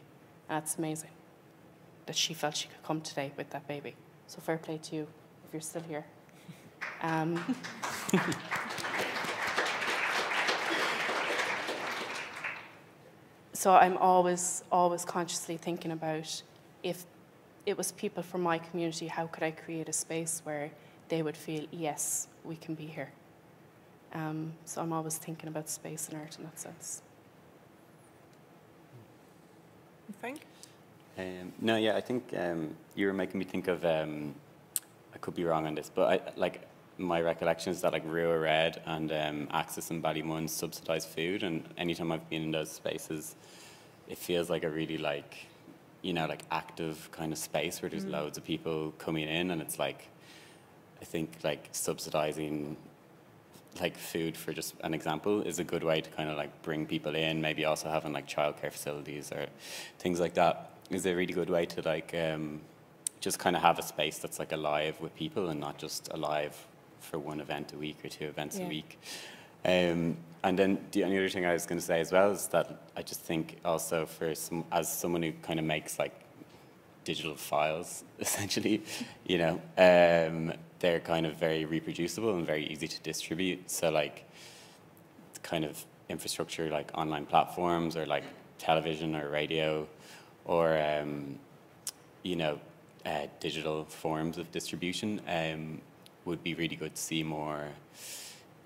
and that's amazing that she felt she could come today with that baby. So fair play to you if you're still here. So I'm always consciously thinking about, if it was people from my community, how could I create a space where they would feel, yes, we can be here. So I'm always thinking about space and art in that sense. Frank? I think you were making me think of, I could be wrong on this, but my recollection is that like Rua Red and Axis and Ballymun subsidise food, and anytime I've been in those spaces, it feels like a really you know, like active kind of space where there's loads of people coming in, and it's like, I think like subsidizing like food, for just an example, is a good way to kind of like bring people in. Maybe also having like childcare facilities or things like that is a really good way to like just kind of have a space that's like alive with people and not just alive for one event a week or 2 events a week. And then the only other thing I was going to say as well is that I just think also for as someone who kind of makes like digital files, essentially, you know, they're kind of very reproducible and very easy to distribute. So like kind of infrastructure like online platforms or like television or radio or, you know, digital forms of distribution would be really good to see more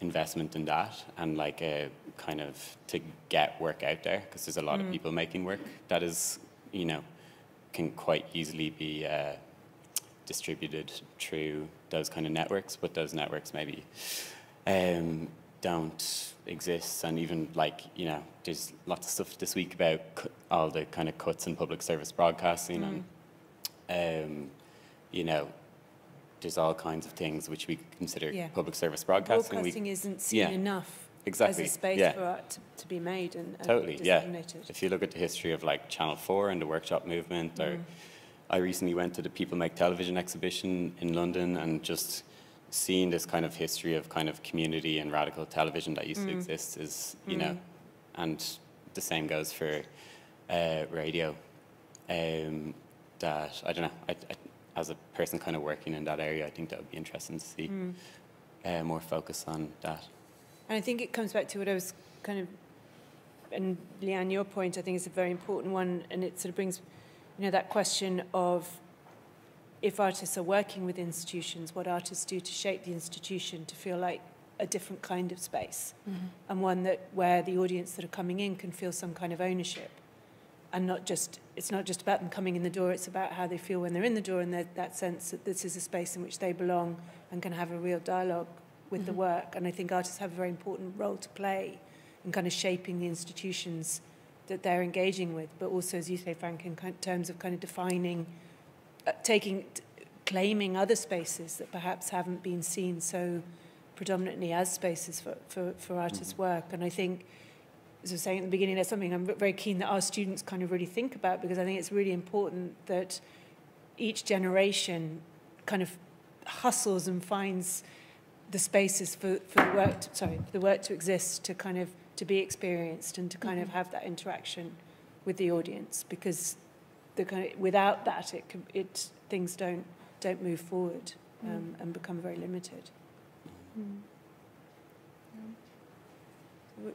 investment in that, and like a kind of to get work out there, because there's a lot of people making work that is, you know, can quite easily be distributed through those kind of networks, but those networks maybe don't exist. And even like, you know, there's lots of stuff this week about all the kind of cuts in public service broadcasting, and you know, there's all kinds of things which we consider public service broadcasting. Broadcasting isn't seen enough as a space for art to be made and totally, disseminated. If you look at the history of like Channel 4 and the workshop movement, or I recently went to the People Make Television exhibition in London, and just seeing this kind of history of kind of community and radical television that used to exist is, you know, and the same goes for radio. That, I don't know, I as a person kind of working in that area, I think that would be interesting to see more focus on that. And I think it comes back to what I was kind of, and Leanne, your point, I think is a very important one, and it sort of brings, you know, that question of if artists are working with institutions, what artists do to shape the institution to feel like a different kind of space, and one that where the audience that are coming in can feel some kind of ownership. And it's not just about them coming in the door, it's about how they feel when they're in the door, and that sense that this is a space in which they belong and can have a real dialogue with the work. And I think artists have a very important role to play in kind of shaping the institutions that they're engaging with, but also, as you say, Frank, in terms of kind of defining, claiming other spaces that perhaps haven't been seen so predominantly as spaces for artists' work. And I think, as I was saying at the beginning, that's something I'm very keen that our students kind of really think about, because I think it's really important that each generation kind of hustles and finds the spaces for the work to exist, to kind of to be experienced, and to kind of have that interaction with the audience, because without that things don't move forward and become very limited.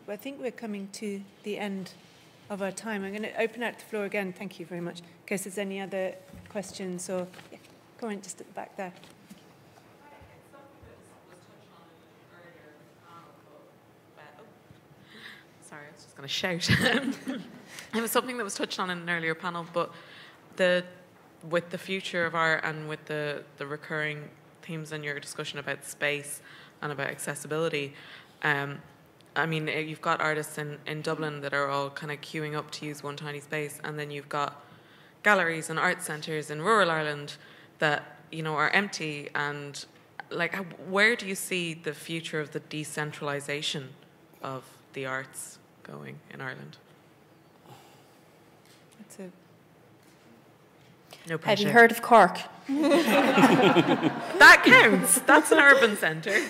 I think we're coming to the end of our time. I'm going to open out the floor again. Thank you very much. In case there's any other questions, or go on, just at the back there. Sorry, I was just going to shout. It was something that was touched on in an earlier panel, but with the future of art and with the recurring themes in your discussion about space and about accessibility, I mean, you've got artists in Dublin that are all kind of queuing up to use one tiny space, and then you've got galleries and art centres in rural Ireland that, you know, are empty. And like, where do you see the future of the decentralisation of the arts going in Ireland? No pressure. Have you heard of Cork? That counts. That's an urban centre.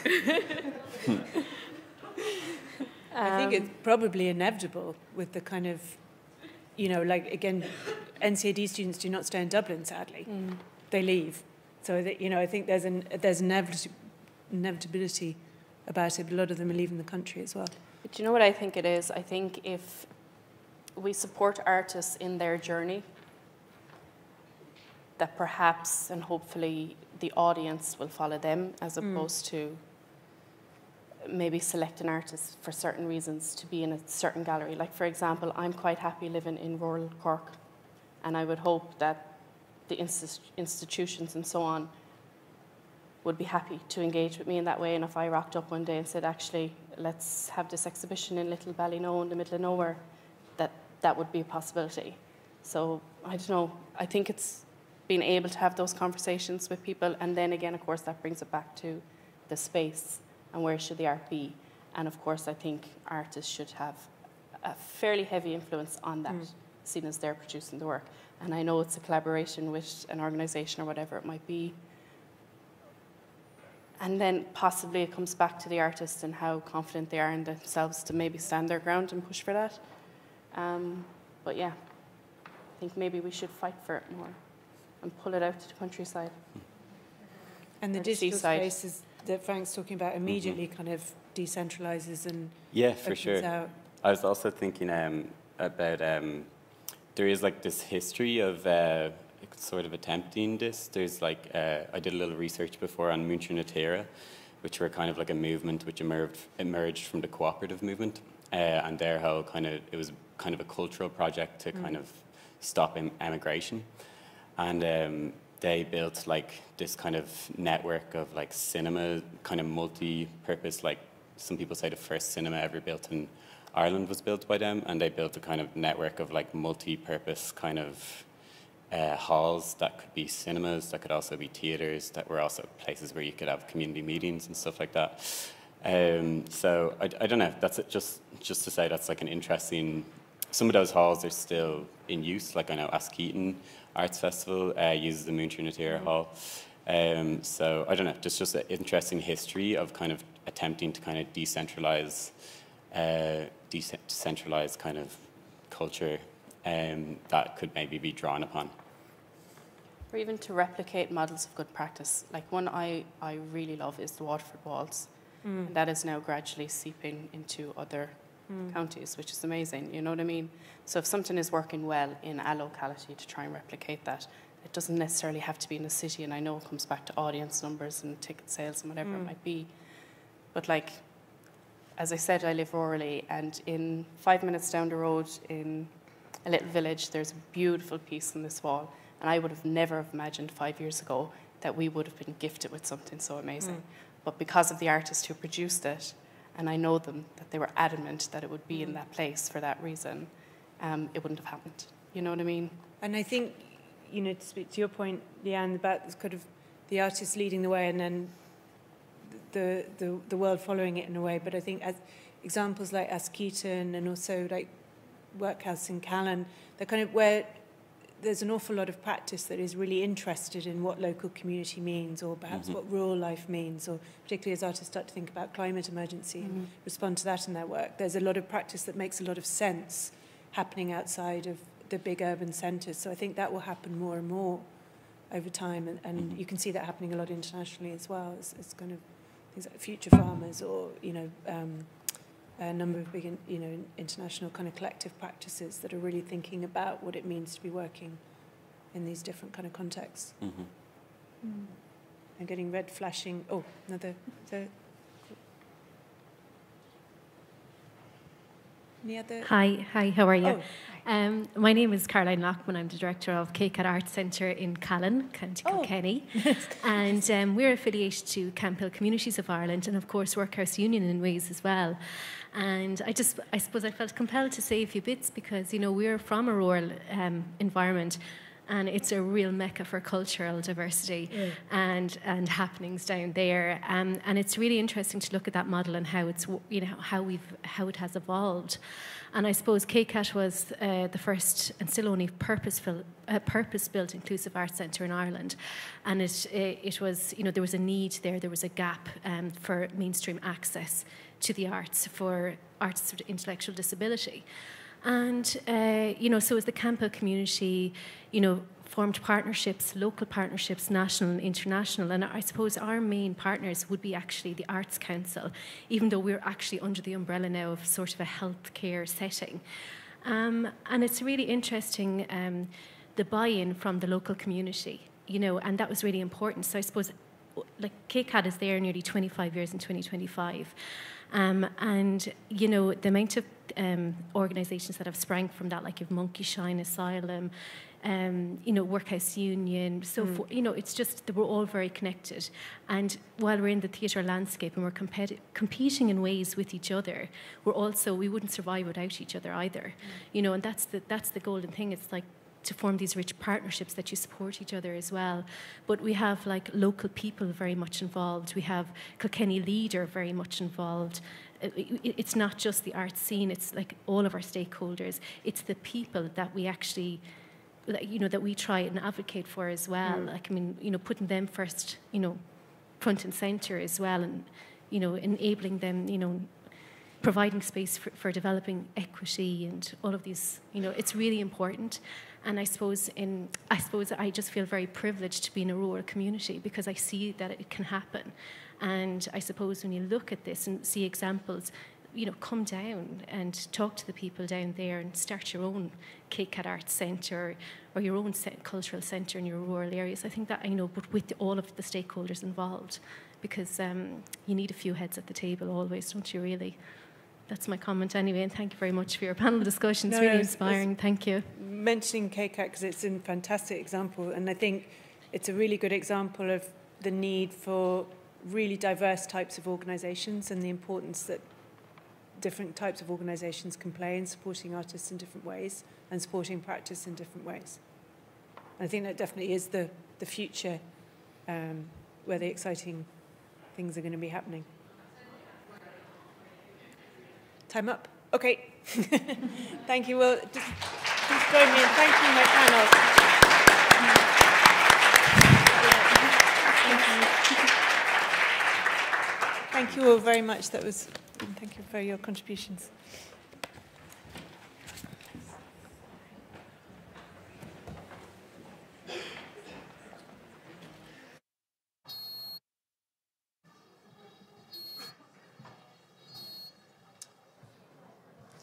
I think it's probably inevitable with the kind of, you know, like, again, NCAD students do not stay in Dublin, sadly. They leave. So, that, you know, I think there's inevitability about it. A lot of them are leaving the country as well. But do you know what I think it is? I think if we support artists in their journey, that perhaps and hopefully the audience will follow them, as opposed to maybe select an artist for certain reasons to be in a certain gallery. Like, for example, I'm quite happy living in rural Cork, and I would hope that the institutions and so on would be happy to engage with me in that way. And if I rocked up one day and said, actually, let's have this exhibition in Little Ballynoe in the middle of nowhere, that would be a possibility. So I don't know. I think it's being able to have those conversations with people, and then again, of course, that brings it back to the space and where should the art be. And of course, I think artists should have a fairly heavy influence on that, seen as they're producing the work. And I know it's a collaboration with an organisation or whatever it might be. And then possibly it comes back to the artist and how confident they are in themselves to maybe stand their ground and push for that. But yeah, I think maybe we should fight for it more and pull it out to the countryside. And the digital spaces that Frank's talking about immediately kind of decentralises and for sure. out. I was also thinking about there is like this history of sort of attempting this. There's like I did a little research before on Múinteoir na Tíre, which were kind of like a movement which emerged from the cooperative movement, and their whole it was kind of a cultural project to kind of stop emigration, and they built like this kind of network of like cinema, kind of multi-purpose, like some people say the first cinema ever built in Ireland was built by them, and they built a kind of network of like multi-purpose kind of halls that could be cinemas, that could also be theatres, that were also places where you could have community meetings and stuff like that. So I don't know, that's it, just to say that's like an interesting, some of those halls are still in use, like I know Askeaton Arts Festival uses the Múinteoir na Tíre hall. So I don't know, just an interesting history of kind of attempting to kind of decentralize kind of culture that could maybe be drawn upon. Or even to replicate models of good practice. Like one I really love is the Waterford Walls. And that is now gradually seeping into other counties, which is amazing, you know what I mean? So if something is working well in a locality, to try and replicate that, it doesn't necessarily have to be in a city, and I know it comes back to audience numbers and ticket sales and whatever it might be. But like, as I said, I live rurally, and in 5 minutes down the road in a little village, there's a beautiful piece on this wall, and I would have never imagined 5 years ago that we would have been gifted with something so amazing. But because of the artist who produced it, and I know them, that they were adamant that it would be in that place for that reason, it wouldn't have happened. You know what I mean? And I think, you know, to speak to your point, Leanne, about this kind of the artist leading the way and then the world following it in a way. But I think as examples like Askeaton and also like Workhouse in Callan, they're kind of where there's an awful lot of practice that is really interested in what local community means, or perhaps what rural life means, or particularly as artists start to think about climate emergency and respond to that in their work. There's a lot of practice that makes a lot of sense happening outside of the big urban centres. So I think that will happen more and more over time, and you can see that happening a lot internationally as well. It's kind of things like Future Farmers, or a number of big, international kind of collective practices that are really thinking about what it means to be working in these different kind of contexts. I'm getting red flashing. Oh, another. Any other? Hi, how are you? Oh, my name is Caroline Lockman. I'm the director of KCAD Arts Centre in Callan, County Kilkenny. And we're affiliated to Camphill Communities of Ireland and, of course, Workhouse Union in ways as well. And I suppose I felt compelled to say a few bits because, we're from a rural environment, and it's a real mecca for cultural diversity and happenings down there. And it's really interesting to look at that model and how it's, how it has evolved. And I suppose KCAT was the first and still only purpose-built inclusive arts centre in Ireland. And it was, there was a need there was a gap for mainstream access to the arts for artists with intellectual disability. And, so as the Camphill community, formed partnerships, local partnerships, national and international. And I suppose our main partners would be actually the Arts Council, even though we're actually under the umbrella now of sort of a healthcare setting. And it's really interesting, the buy-in from the local community, and that was really important. So I suppose, like, KCAD is there nearly 25 years in 2025. And, the amount of organisations that have sprang from that, like you've Monkey Shine Asylum, Workhouse Union, so forth, it's just that we're all very connected. And while we're in the theatre landscape and we're competing in ways with each other, we wouldn't survive without each other either. And that's the golden thing. It's like to form these rich partnerships that you support each other as well. But we have like local people very much involved. We have Kilkenny Leader very much involved. It's not just the art scene, it's like all of our stakeholders. It's the people that we actually, you know, that we try and advocate for as well. Like, I mean, you know, putting them first, you know, front and centre as well, and, you know, enabling them, you know, providing space for developing equity and all of these, you know, it's really important. And I suppose I just feel very privileged to be in a rural community because I see that it can happen. And I suppose when you look at this and see examples, you know, come down and talk to the people down there and start your own KCAT Arts Centre or your own cultural centre in your rural areas. I think that, you know, but with all of the stakeholders involved, because you need a few heads at the table always, don't you, really? That's my comment anyway, and thank you very much for your panel discussion. It's really inspiring. Thank you. Mentioning KCAT because it's a fantastic example, and I think it's a really good example of the need for really diverse types of organisations and the importance that different types of organisations can play in supporting artists in different ways and supporting practice in different ways. And I think that definitely is the future where the exciting things are going to be happening. Time up. Okay. Thank you. Well, just please join me in thanking my panel. Thank you all very much. Thank you for your contributions.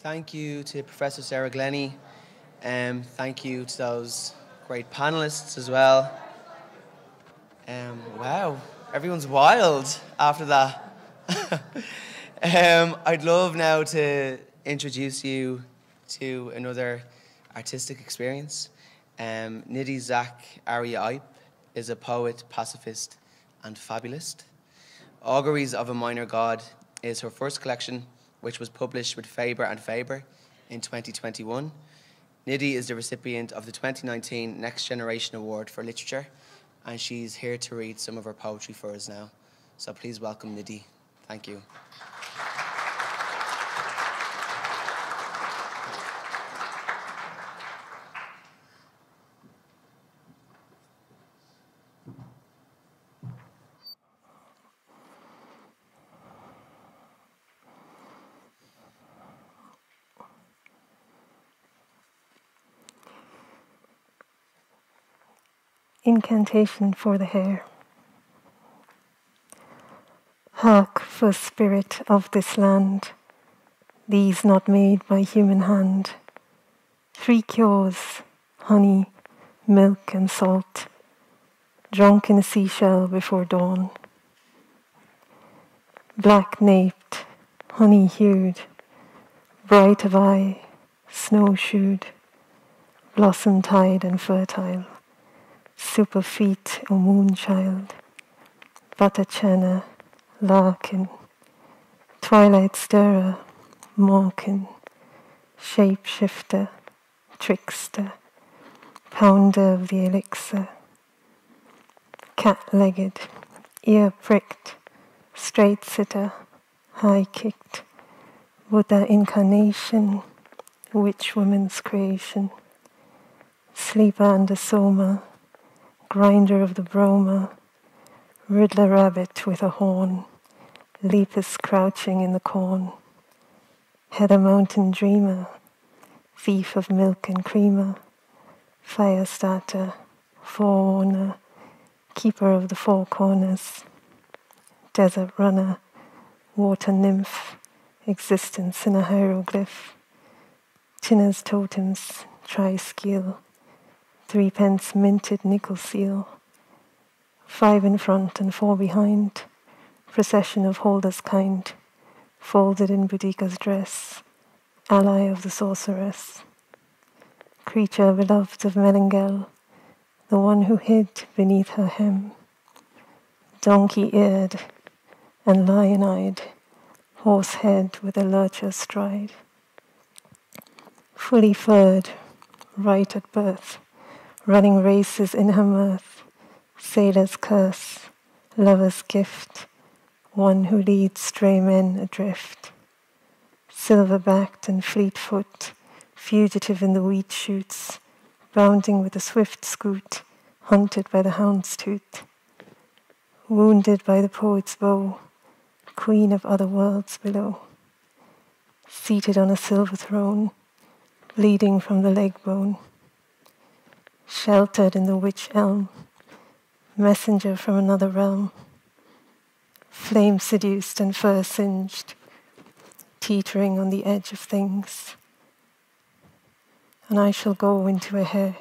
Thank you to Professor Sarah Glennie. Thank you to those great panelists as well. Wow, everyone's wild after that. I'd love now to introduce you to another artistic experience. Nidhi Zach Aria Eipe is a poet, pacifist, and fabulist. Auguries of a Minor God is her first collection, which was published with Faber and Faber in 2021. Nidhi is the recipient of the 2019 Next Generation Award for Literature, and she's here to read some of her poetry for us now. So please welcome Nidhi. Thank you. Incantation for the hair. Hark for spirit of this land, these not made by human hand. 3 cures, honey, milk and salt, drunk in a seashell before dawn. Black naped, honey hued, bright of eye, snowshoed, blossom tide and fertile. Soup of feet, O moonchild, Vatachana, larkin, twilight stirrer, mawkin, shapeshifter, trickster, pounder of the elixir, cat-legged, ear-pricked, straight-sitter, high-kicked, Buddha incarnation, witch woman's creation, sleeper under soma, grinder of the broma, riddler rabbit with a horn, lepus crouching in the corn, heather mountain dreamer, thief of milk and creamer, fire starter, forewarner, keeper of the 4 corners, desert runner, water nymph, existence in a hieroglyph, Tinner's totems, tri-skill, 3 pence minted nickel seal, 5 in front and 4 behind, procession of holders kind, folded in Boudica's dress, ally of the sorceress, creature beloved of Melengel, the one who hid beneath her hem, donkey-eared and lion-eyed, horse-head with a lurcher stride, fully furred, right at birth, running races in her mirth, sailor's curse, lover's gift, one who leads stray men adrift. Silver-backed and fleet-foot, fugitive in the wheat shoots, bounding with a swift scoot, hunted by the hound's tooth. Wounded by the poet's bow, queen of other worlds below. Seated on a silver throne, bleeding from the leg bone. Sheltered in the witch elm, messenger from another realm. Flame seduced and fur singed, teetering on the edge of things. And I shall go into a hair,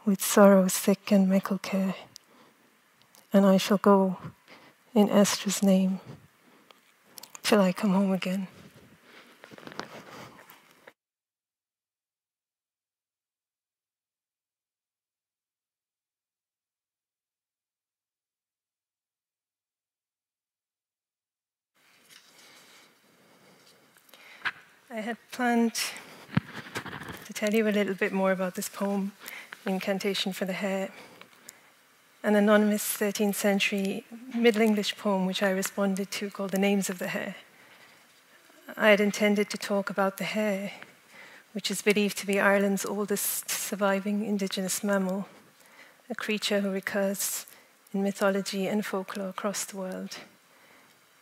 with sorrow sick and meikle care. And I shall go in Esther's name, till I come home again. I had planned to tell you a little bit more about this poem, Incantation for the Hare, an anonymous 13th century Middle English poem which I responded to called The Names of the Hare. I had intended to talk about the hare, which is believed to be Ireland's oldest surviving indigenous mammal, a creature who recurs in mythology and folklore across the world.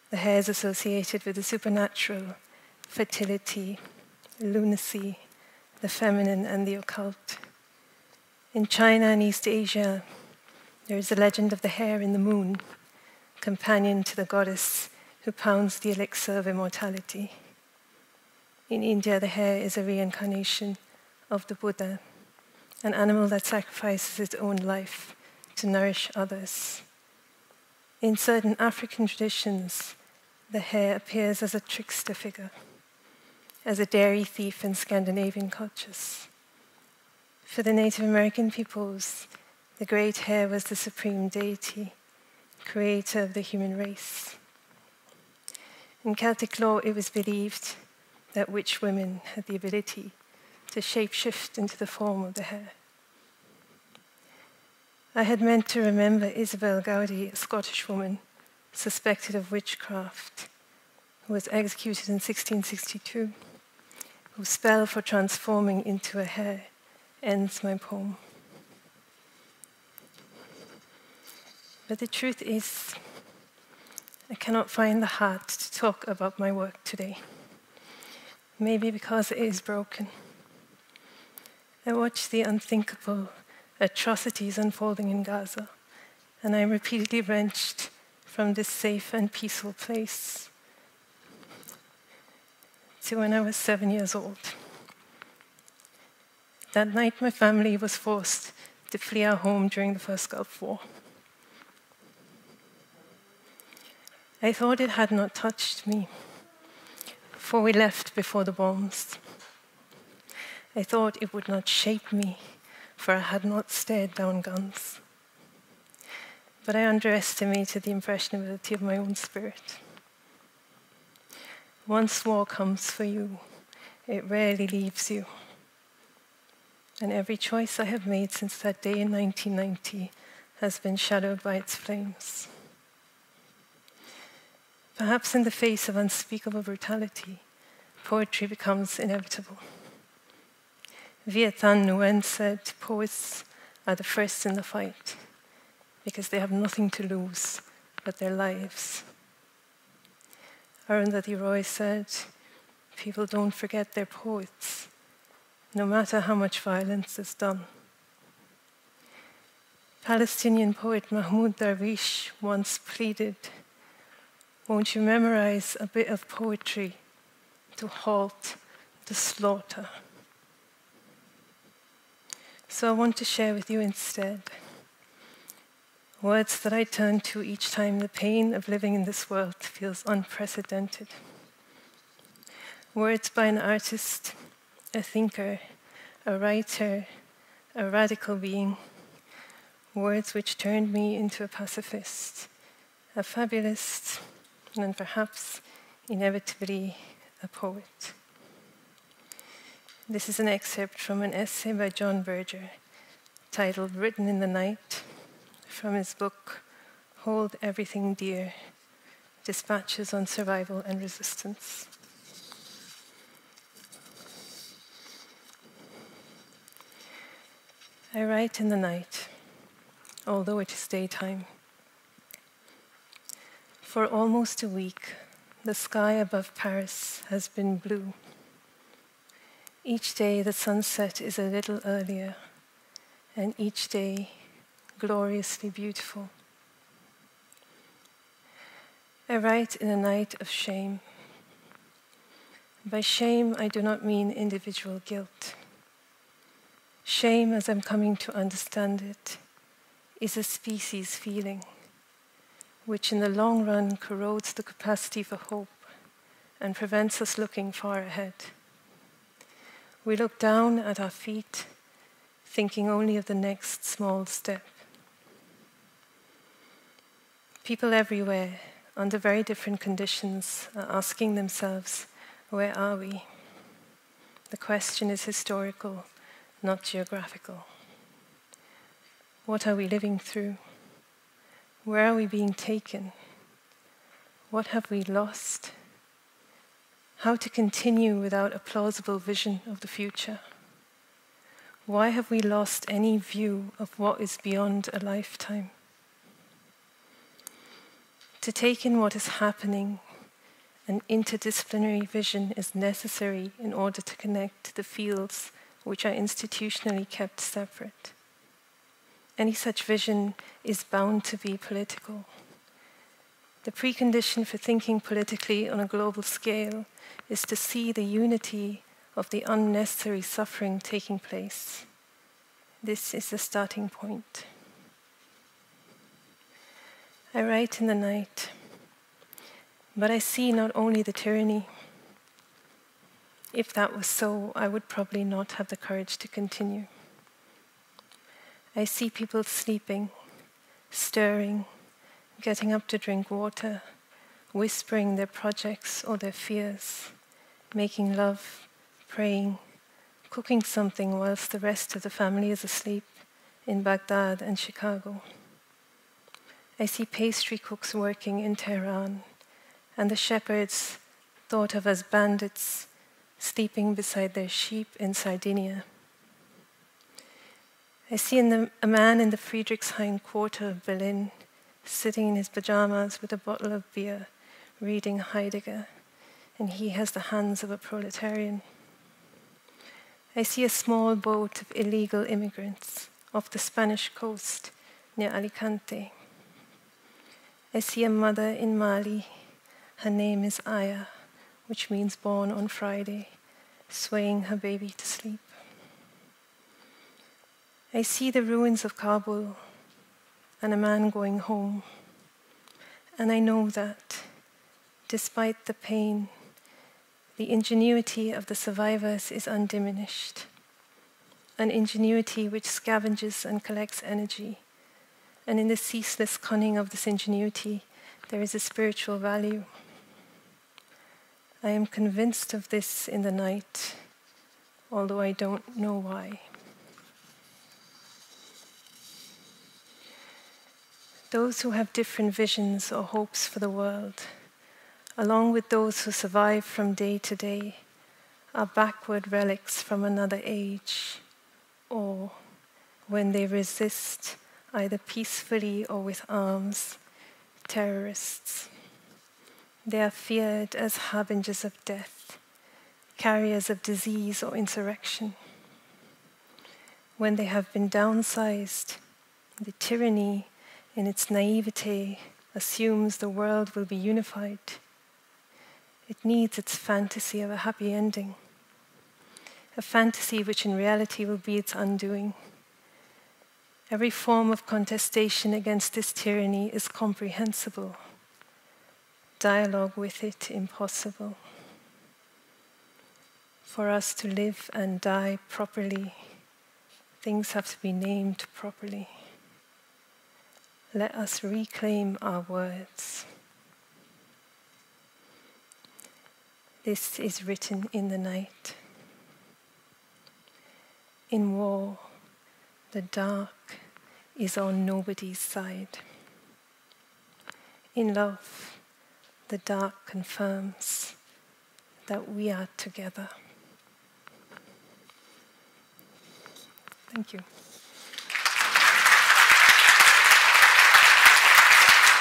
The hare is associated with the supernatural, fertility, lunacy, the feminine and the occult. In China and East Asia, there is a legend of the hare in the moon, companion to the goddess who pounds the elixir of immortality. In India, the hare is a reincarnation of the Buddha, an animal that sacrifices its own life to nourish others. In certain African traditions, the hare appears as a trickster figure, as a dairy thief in Scandinavian cultures. For the Native American peoples, the great hare was the supreme deity, creator of the human race. In Celtic lore, it was believed that witch women had the ability to shapeshift into the form of the hare. I had meant to remember Isabel Gowdy, a Scottish woman suspected of witchcraft, who was executed in 1662, whose spell for transforming into a hare ends my poem. But the truth is, I cannot find the heart to talk about my work today. Maybe because it is broken. I watch the unthinkable atrocities unfolding in Gaza, and I am repeatedly wrenched from this safe and peaceful place to when I was 7 years old. That night, my family was forced to flee our home during the First Gulf War. I thought it had not touched me, for we left before the bombs. I thought it would not shape me, for I had not stared down guns. But I underestimated the impressionability of my own spirit. Once war comes for you, it rarely leaves you. And every choice I have made since that day in 1990 has been shadowed by its flames. Perhaps in the face of unspeakable brutality, poetry becomes inevitable. Viet Thanh Nguyen said, poets are the first in the fight because they have nothing to lose but their lives. Arundhati Roy said, people don't forget their poets, no matter how much violence is done. Palestinian poet Mahmoud Darwish once pleaded, won't you memorize a bit of poetry to halt the slaughter? So I want to share with you instead words that I turn to each time the pain of living in this world feels unprecedented. Words by an artist, a thinker, a writer, a radical being. Words which turned me into a pacifist, a fabulist, and perhaps inevitably a poet. This is an excerpt from an essay by John Berger titled Written in the Night, from his book Hold Everything Dear, Dispatches on Survival and Resistance. I write in the night, although it is daytime. For almost a week, the sky above Paris has been blue. Each day the sunset is a little earlier, and each day gloriously beautiful. I write in a night of shame. By shame, I do not mean individual guilt. Shame, as I'm coming to understand it, is a species feeling, which in the long run corrodes the capacity for hope and prevents us looking far ahead. We look down at our feet, thinking only of the next small step. People everywhere, under very different conditions, are asking themselves, where are we? The question is historical, not geographical. What are we living through? Where are we being taken? What have we lost? How to continue without a plausible vision of the future? Why have we lost any view of what is beyond a lifetime? To take in what is happening, an interdisciplinary vision is necessary in order to connect the fields which are institutionally kept separate. Any such vision is bound to be political. The precondition for thinking politically on a global scale is to see the unity of the unnecessary suffering taking place. This is the starting point. I write in the night, but I see not only the tyranny. If that was so, I would probably not have the courage to continue. I see people sleeping, stirring, getting up to drink water, whispering their projects or their fears, making love, praying, cooking something whilst the rest of the family is asleep in Baghdad and Chicago. I see pastry cooks working in Tehran, and the shepherds, thought of as bandits, sleeping beside their sheep in Sardinia. I see a man in the Friedrichshain quarter of Berlin, sitting in his pajamas with a bottle of beer, reading Heidegger, and he has the hands of a proletarian. I see a small boat of illegal immigrants off the Spanish coast near Alicante. I see a mother in Mali. Her name is Aya, which means born on Friday, swaying her baby to sleep. I see the ruins of Kabul and a man going home. And I know that, despite the pain, the ingenuity of the survivors is undiminished, an ingenuity which scavenges and collects energy. And in the ceaseless cunning of this ingenuity, there is a spiritual value. I am convinced of this in the night, although I don't know why. Those who have different visions or hopes for the world, along with those who survive from day to day, are backward relics from another age, or, when they resist, either peacefully or with arms, terrorists. They are feared as harbingers of death, carriers of disease or insurrection. When they have been downsized, the tyranny, in its naivete, assumes the world will be unified. It needs its fantasy of a happy ending, a fantasy which in reality will be its undoing. Every form of contestation against this tyranny is comprehensible, dialogue with it impossible. For us to live and die properly, things have to be named properly. Let us reclaim our words. This is written in the night. In war, the dark is on nobody's side. In love, the dark confirms that we are together. Thank you.